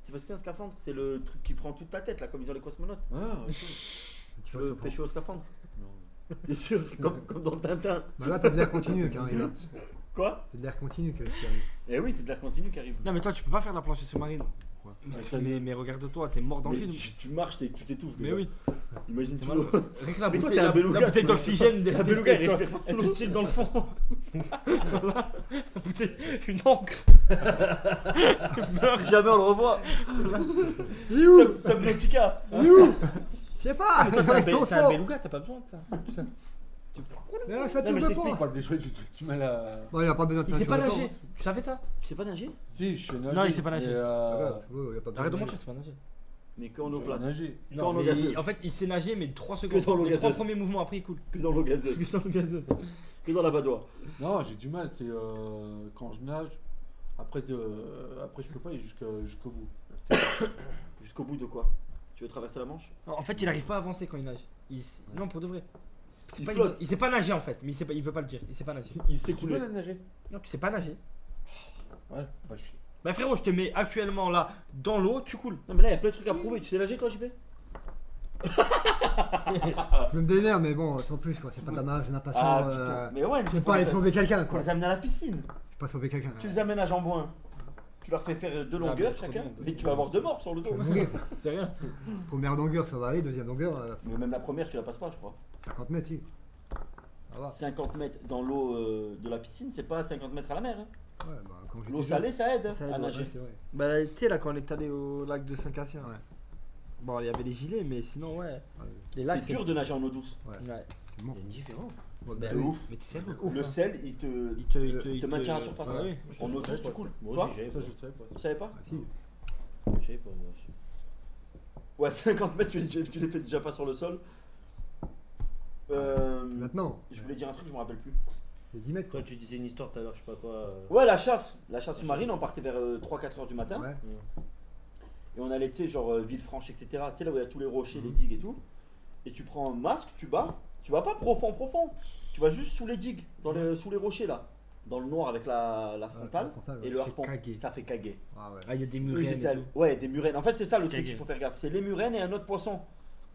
C'est parce que c'est un scaphandre. C'est le truc qui prend toute ta tête, là, comme ils ont les cosmonautes. Ah, ok. Tu veux pêcher au scaphandre? Non. T'es sûr? Comme dans Tintin. Bah là, t'as de l'air continu qui arrive. Là. Quoi? C'est de l'air continu qui arrive. Eh oui, c'est de l'air continu qui arrive. Non, mais toi, tu peux pas faire de la planche sous-marine. Mais regarde-toi, t'es mort dans le Mais film. tu marches, tu t'étouffes. Mais déjà. oui. Imagine C'est sous mal. l'eau. Rien que la Mais toi, bouteille, t'es un beluga, la bouteille tu- d'oxygène. Un beluga, il respire pas sous Elle l'eau. te chill dans le fond. La bouteille, une encre. Jamais on le revoit. Il est où Subnautica. Il est où Je sais pas. T'es Reste au un fond. beluga, t'as pas besoin de ça. Mais là, ça Non, mais tire je de t'explique pas. Pas des choses, tu m'as la. Bon, il a pas besoin de Il sait ceinture pas de port, nager. hein. Tu savais ça? Tu sais pas nager? Si, je sais nager. Non, il sait pas nager. mais, Regarde, sous l'eau, il a pas besoin Arrête de de mentir, c'est pas nager. Mais quand on je eau sais plate. nager. Quand Non, on eau mais gazeuse. en fait, il sait nager, mais 3 Que secondes. dans l'eau Les 3 gazeuse. premiers mouvements, après, il coule. Que dans l'eau gazeuse. Que dans le gazeuse. Que dans la badoie. Non, j'ai du mal, c'est quand je nage. Après, après je peux pas aller jusqu'au bout. Jusqu'au bout de quoi? Tu veux traverser la Manche? En fait, il arrive pas à avancer quand il nage. Non, pour de vrai. Il Pas- flotte. Il sait pas nager en fait, mais il veut pas le dire. Il sait pas nager. Il s'est Tu coulé. peux la nager? Non, tu sais pas nager. Ouais, va chier. Bah frérot, je te mets actuellement là dans l'eau, tu coules. Non, mais là, il y a plein de trucs à prouver. Tu sais nager, toi, JP? Je me démerde, mais bon, sans plus, quoi. C'est pas de la nage, natation. Ah, putain. Mais ouais, Je vais pas aller sauver quelqu'un, Faut quoi. les amener à la piscine. Je vais pas sauver quelqu'un. Tu les amènes à Jambouin. Tu leur fais faire 2 longueurs mais trop chacun. bien. Mais tu vas avoir 2 morts sur le dos. C'est rien. Première longueur, ça va aller. Deuxième longueur, Mais même la première, tu la passes pas, je crois. 50 mètres, si. Ça va. 50 mètres dans l'eau de la piscine, c'est pas 50 mètres à la mer. Hein. Ouais, bah, quand j'étais L'eau jeune- salée, ça aide, Ça à aide, ouais, nager. Ouais, c'est vrai. Bah tu sais là quand on est allé au lac de Saint-Cassien. Ouais. Bon, il y avait les gilets, mais sinon ouais. Ouais, Les lacs C'est dur de nager en eau douce. Ouais. c'est bon. Il est différent. Bon, Bah, de oui. ouf. Mais tu sais, Ouf, Le hein. sel, il te. il te maintient à la surface. Ouais, oui. En eau douce, tu coules. Moi Toi aussi, j'avais Ça, pas. je savais pas. Tu savais pas? Ah, si. Je savais pas, moi. Ouais, 50 mètres, tu les fais déjà pas sur le sol. Maintenant, Je voulais dire un truc, je me rappelle plus. c'est 10 mètres, quoi. Toi, tu disais une histoire tout à l'heure, je sais pas quoi. Ouais, la chasse sous-marine, on partait vers 3-4 heures du matin. Ouais. Et on allait, tu sais, genre Villefranche, etc. Tu sais, là où il y a tous les rochers, les Mhm. digues et tout. Et tu prends un masque, tu vas pas profond. Tu vas juste sous les digues, sous les rochers là. Dans le noir avec la frontale la frontale, ouais. et le Ça fait harpon. caguer. Ça fait caguer. Ah ouais. Ah, il y a des Eux, ils murènes étaient et allés- tout. Ouais, des murènes. En fait, c'est ça le truc Caguer. qu'il faut faire gaffe. C'est les murènes et un autre poisson.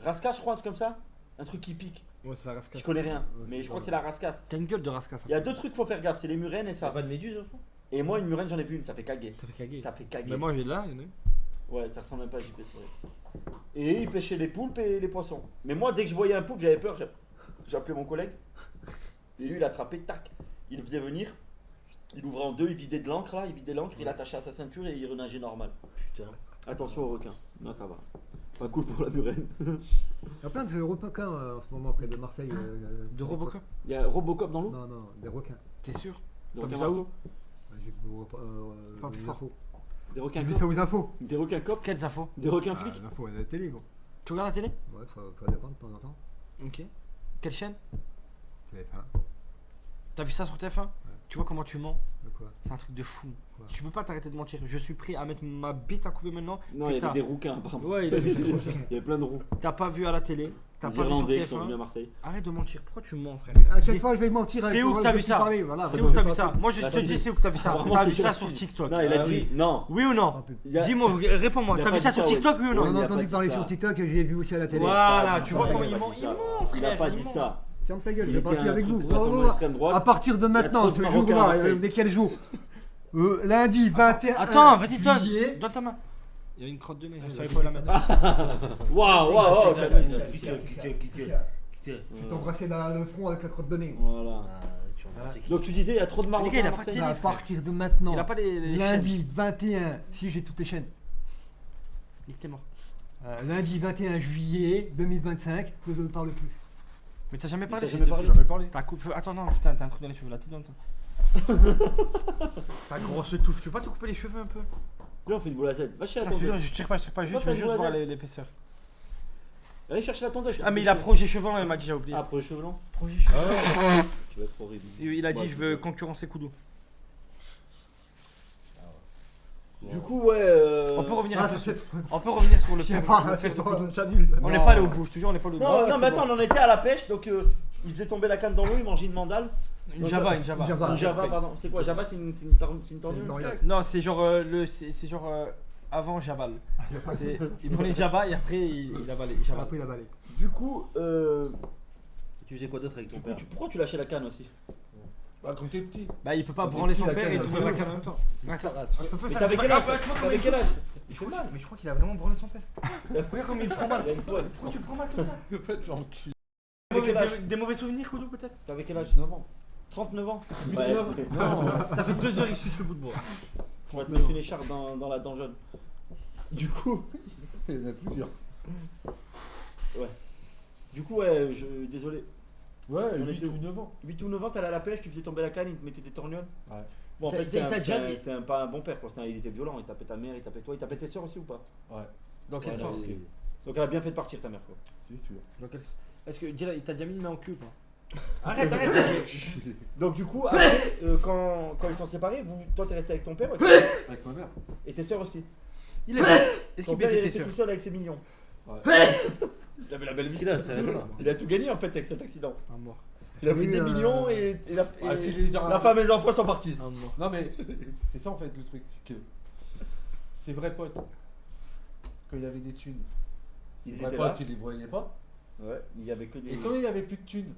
Rascasse, je crois, un truc comme ça. Un truc qui pique. Ouais, c'est la rascasse. Je connais rien, Ouais, mais c'est je crois pas que c'est la rascasse. T'as une gueule de rascasse. Il y a 2 trucs qu'il faut faire gaffe, c'est les murènes et T'as ça. pas de méduse au fond? Et moi, une murène, j'en ai vu une, ça fait caguer. Ça fait caguer. Ça fait caguer. Mais moi, j'ai là, il y en a une. Ouais, ça ressemble même pas à JP, c'est vrai. Et ils pêchaient les poulpes et les poissons. Mais moi, dès que je voyais un poulpe, j'avais peur. J'ai appelé mon collègue. Et lui, il a attrapé, tac. Il le faisait venir. Il ouvrait en deux, il vidait de l'encre là, il vidait l'encre, il attachait à sa ceinture et il renageait normal. Putain. Attention aux requins. Non, ça va. Pas cool pour la murène. Il y a plein de requins en ce moment près de Marseille. De Robocop. Il y a Robocop dans l'eau. Non, non, des requins. T'es sûr? Des T'as vu requins ça où? marteaux. J'ai Pas plus les fort. infos. Des J'ai requins vu cop. ça aux infos. Des requins cop. Quelles infos? Des requins Ah, flics. les infos, à la télé, gros. Tu regardes la télé? Ouais, ça dépend de temps en temps. Ok. Quelle chaîne? TF1. T'as vu ça sur TF1? Tu vois comment tu mens? De quoi? C'est un truc de fou. Quoi? Tu peux pas t'arrêter de mentir. Je suis prêt à mettre ma bite à couper maintenant. Non, que il y t'as- avait des rouquins apparemment. Ouais, Il y avait plein de roues. t'as pas vu à la télé T'as Les pas vu sur Irlandais qui sont TF1? venus à Marseille. Arrête de mentir, pourquoi tu mens frère? À chaque Dis- fois, je vais mentir. C'est avec où toi, que t'as je vu vais ça? parler, voilà. C'est où que t'as vu ça? Moi je Bah, te si. dis c'est où que t'as vu ça. Apparemment, T'as c'est vu ça sur sur TikTok? Non, il a Ah dit non. Oui ou non? Il a- Dis-moi, réponds-moi. Il a T'as pas vu ça dit sur ça, TikTok oui ou On non? il a a entendu pas parler dit sur ça. TikTok et j'ai vu aussi à la télé. Voilà, Il a tu pas vois dit comment ça. il ment. Il ment Il a frère. pas il dit ment. ça. Ferme ta gueule, Il je vais était parler un avec truc vous. rassemblement extrême droite. À partir de maintenant, trop de ce Marocains à jour-là, Marseille. de quel jour Lundi 21 Attends, vas-y, juillet. donne ta main. Il y a une crotte de nez, je savais pas où la mettre. Waouh, waouh, Je vais t'embrasser dans le front avec la crotte de nez. Voilà. Donc tu disais, il y a trop de Les gars, Marocains il à a pas de Marseille. télé. À partir de maintenant, Il a pas les lundi 21, si j'ai toutes les chaînes, Il était mort. lundi 21 juillet 2025, je ne parle plus. Mais t'as jamais parlé, T'as fils jamais de parlé pute. Jamais parlé. T'as coupé. Attends, non, putain, t'as un truc dans les cheveux là, t'es dans le temps. Ta grosse touffe, tu veux pas te couper les cheveux un peu? Viens, on fait une boule à tête. Va chercher la Non, je te jure, tondeuse. je tire pas, juste, Pourquoi je veux t'as juste joué à voir ça l'épaisseur. Allez chercher la tondeuse. je te Ah, mais coupe il a les projet cheveux longs, il m'a dit, j'ai oublié. cheveux. Ah, pour les cheveux longs. Projet cheveux Tu vas être horrible. Il a dit, Ouais, je veux concurrencer Koudou. Du coup, ouais. On peut revenir un Ah, peu ça sur. fait. On peut revenir sur le Je sais père- pas, le c'est père de pas. Koudou. J'annule. On n'est Non. pas allé au bout, je te jure, on n'est pas allé au bout. Non, Ouais, non, c'est mais bon. attends, on en était à la pêche, donc il faisait tomber la canne dans l'eau, il mangeait une mandale. Une Java, une Java. Une Java. Une Java, respect. pardon. C'est quoi Java, c'est une tornade L'Oriole. Non, c'est genre c'est genre avant Javal. Il prenait Java et après il avalait Java. Après, il a balé. Du coup, Tu faisais quoi d'autre avec ton du coup, père pourquoi tu lâchais la canne aussi Bah, quand t'es petit. Bah il peut pas Quand t'es branler petit, son la père canne, et elle tourner peut la pas. canne en même temps. Mais t'avais quel âge T'avais quel âge Il fait mal. Mais je crois qu'il a vraiment branlé son père. Regarde comme il prend mal. Il a une poêle. Pourquoi tu le prends mal comme ça? J'encule. T'avais quel âge Des mauvais souvenirs, Koudou peut-être? T'avais quel âge 9 ans. 39 ans. Ouais, Ouais, Non, ça fait 2 heures il suce le bout de bois. on va te mettre une écharpe dans la dent jaune. Du coup, Il y en a plusieurs. ouais, désolé. Ouais, On 8 était ou 9 ans. 8 ou 9 ans, t'allais à la pêche, tu faisais tomber la canne, il te mettait des torgnoles. Ouais. Bon, en T'as- fait, c'est t'as déjà pas un bon père, quoi. Il était violent, il tapait ta mère, il tapait toi, il tapait tes soeurs aussi ou pas Ouais, Dans quel Ouais, sens? non, Donc elle a bien fait de partir, ta mère, quoi. c'est sûr. Dans quel sens? Est-ce que dis-le, il t'a déjà mis une main au cul ou pas? Arrête, arrête. Donc du coup, après, quand ils sont séparés, toi t'es resté avec ton père Avec ma mère. et tes soeurs aussi. Il est Est-ce Ton qu'il père il est baisait tes resté soeurs? tout seul avec ses millions. Ouais. Il avait la belle vie. Qu'il a, ça va pas. Il a tout gagné en fait avec cet accident. Un mort. Il a pris Oui, des millions et Ah, si les la femme et les enfants sont partis. Un mort. Non mais c'est ça en fait le truc, c'est que ses vrais potes, quand il avait des thunes, ses Ils vrais étaient potes là. il les voyait pas. Ouais, il y avait que des. Et quand il y avait plus de thunes,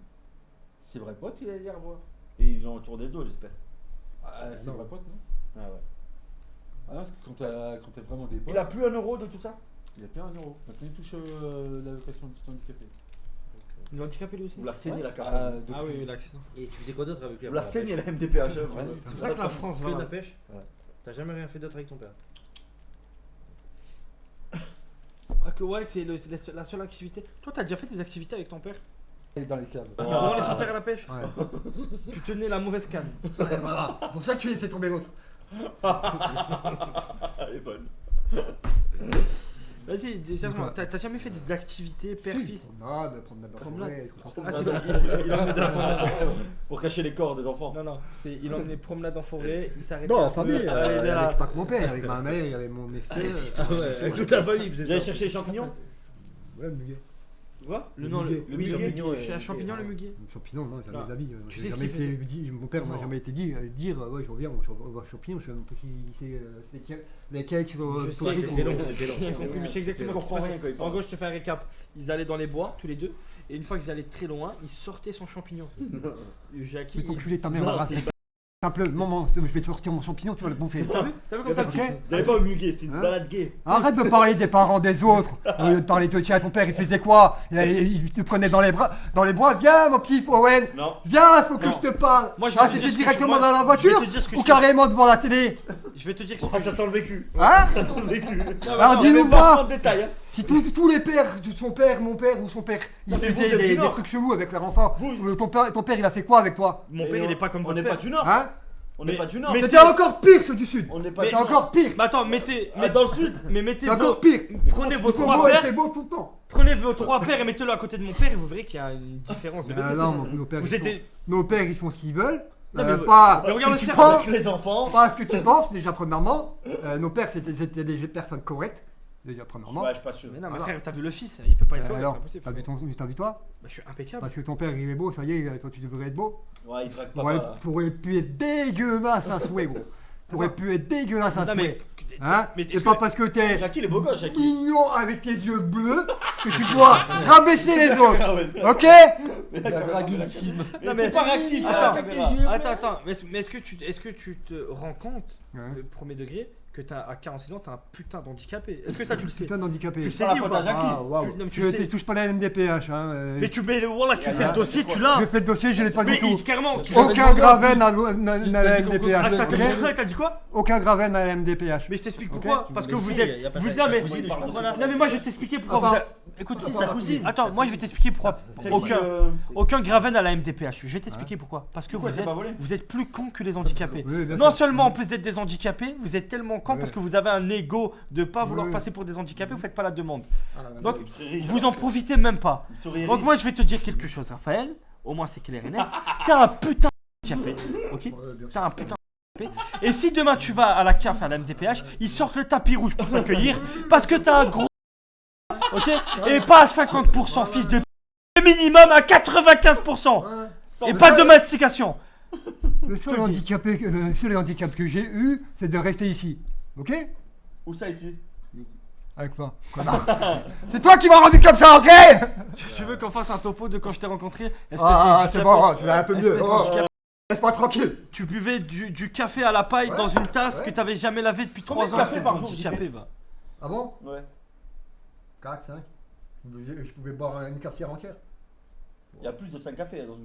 ses vrais potes il allait les revoir. Et ils ont tourné le dos, j'espère. Ah, ses non. vrais potes non. Ah ouais. Ah non, parce que quand t'as vraiment des potes, Il a plus 1 euro de tout ça. il a plus 1 euro. Maintenant il touche l'allocation du handicapé. Il est handicapé lui aussi? Vous la saignez la Ah, carte. depuis- Ah oui, l'accident. Et tu faisais quoi d'autre avec lui Vous la après saignez pêche la MDPH. Ouais, C'est pour ça que la France Que de va. la pêche Ouais. T'as jamais rien fait d'autre avec ton père Ah que ouais, c'est la seule activité. Toi t'as déjà fait des activités avec ton père? Il est dans les caves. Il branlait son père à la pêche? Ouais. Tu tenais la mauvaise canne. Ouais, voilà. C'est pour ça que tu laissais tomber l'autre. Elle est bonne. Vas-y, dis sérieusement, t'as jamais fait des activités père-fils? Promenade, promenade dans la Promenade. forêt. Ah c'est bon, il emmenait de la promenade. Pour cacher les corps des enfants. Non, non, il emmenait promenade en forêt, il s'arrêtait. Non, un en peu, famille. allez, viens là. Avec pas que mon père, avec ma mère, avec mon mes sœurs. Avec toute la famille, il Vous faisait allez ça. chercher les champignons Ouais, le muguet. Quoi Le nom, muguet. le Le muguet. muguet. C'est un champignon le muguet. Le champignon, non, jamais Ah. de la vie. Tu J'ai sais ce jamais qu'il été dit, mon père m'a Non. jamais été dire, ouais, je reviens, on va champignon, je sais même pas si c'est lesquels tu vas Je sais, poser C'était pour- long, c'était long. J'ai compris, mais c'est exactement ce Je qu'il comprends faisait. rien quand il En parle. gros, je te fais un récap. Ils allaient dans les bois, tous les deux, et une fois qu'ils allaient très loin, ils sortaient son champignon. Jackie, Tu peux enculer ta mère, Non, ma race. Simple, maman, je vais te sortir mon champignon, tu vas le bouffer. T'as vu comme ça? Ok. Vous n'allez pas au muguet, c'est une Hein balade gay. Arrête de parler des parents des autres. Au lieu de parler de tiens, ton père, il faisait quoi? Il te prenait dans les bras, dans les bois. Viens, mon petit Owen. Non. Viens, faut que Non. je te parle. Moi, je vais te dire c'était ce que directement je- dans la je vais voiture te dire ce que ou je- carrément devant la télé? Je vais te dire ce Ah, que ça sent le vécu. Hein? Ça sent le vécu. Alors Il y avait dis-nous pas pas. trop de détails. Hein. Si tous les pères, son père, mon père ou son père, ils Non, mais vous faisaient êtes du des Nord. trucs chelous avec leur enfant, Vous- ton père, il a fait quoi avec toi? mon Mais père, il non, est pas comme On votre n'est pas père. du Nord. Hein? On n'est Mais- pas du Nord. mais- C'était encore pire ceux du sud. On n'est pas C'était du Nord. encore pire. Mais attends, mettez, Ah, dans le sud. mais mettez C'est vos, encore pire. prenez vos Ton trois beau, il pères, fait beau tout le temps. prenez vos trois pères et mettez-le à côté de mon père et vous verrez qu'il y a une différence de. Ah non, nos pères, Vous ils font- étiez, nos pères, ils font ce qu'ils veulent. Non, mais vous- Pas mais regarde ce que le tu cercle penses, Avec les enfants. pas ce que tu penses, déjà premièrement. Nos pères, c'était des personnes correctes. Déjà, premièrement. Ouais, je suis pas sûr. Mais non, mais Voilà. frère, t'as vu le fils, il peut pas être correct, c'est Alors, impossible. t'as vu toi? Bah, je suis impeccable. Parce que ton père il est beau, ça y est, toi tu devrais être beau. Ouais, il drague pas. T'aurais pu être dégueulasse à souhait, gros. T'aurais pu être dégueulasse à Non, souhait. mais. Hein? Mais C'est est-ce pas que. parce que t'es Jackie, il est beau gosse, Jackie. mignon avec tes yeux bleus que tu dois rabaisser les autres. Ah ouais. Ok? Mais La drague ultime. Non, mais t'es pas réactif à la caméra. Attends, mais est-ce que tu te rends compte, Ouais. premier degré, que à 46 ans, t'as un putain d'handicapé? Est-ce que ça, tu le sais? Putain d'handicapé. Tu le C'est sais pas la ou faute pas? à Jackie. Ah, waouh. Non, mais tu Tu sais. touches pas la MDPH, hein. Mais tu mets, voilà, tu fais Ah, le dossier, c'est tu quoi? l'as. Je fais le dossier, je l'ai pas du Mais tout. carrément, tu Aucun graven à la MDPH. Attends, ok? t'as dit quoi? Aucun graven à la MDPH. Mais je t'explique Ok. pourquoi. Parce que Mais vous si, êtes. y a pas Vous ça, non, mais. ta cousine, parle de ça. Non, mais moi je vais t'expliquer pourquoi Attends. vous avez. Écoute, Si, sa cousine. Attends, moi je vais t'expliquer pourquoi. C'est Aucun. qui, Aucun graven à la MDPH. Je vais t'expliquer pourquoi. Parce que Pourquoi c'est pas volé vous êtes plus cons que les handicapés. Oui, bien Non sûr. seulement en plus d'être des handicapés, vous êtes tellement cons Ouais. parce que vous avez un ego de pas vouloir Ouais. passer pour des handicapés, vous faites pas la demande. Donc Vous serez riche. vous en profitez même pas. Vous seriez Donc riche. moi je vais te dire quelque chose, Raphaël. Au moins c'est clair et net. T'as un putain handicapé, ok? Ouais, bien sûr. T'as un putain handicapé. Et si demain tu vas à la CAF à la MDPH, ils sortent le tapis rouge pour t'accueillir parce que t'as un gros, ok? Et pas à 50% fils de minimum à 95%. Ouais. Et pas de domestication. Le seul handicap que j'ai eu, c'est de rester ici. Ok? Où ça ici? Avec toi, connard. C'est toi qui m'as rendu comme ça, ok? Tu veux qu'on fasse un topo de quand je t'ai rencontré? Espèce Ah, de c'est handicapé. bon, je vais un peu mieux. Espèce Oh, d'handicapé. laisse-moi tranquille. Tu buvais du café à la paille Ouais, dans une tasse ouais. que t'avais jamais lavé depuis 3 Combien ans. de café espèce par jour, d'handicapé, va. Ah bon? Ouais. 4, 5. Je pouvais boire une cafetière entière. Il y a plus de 5 cafés dans une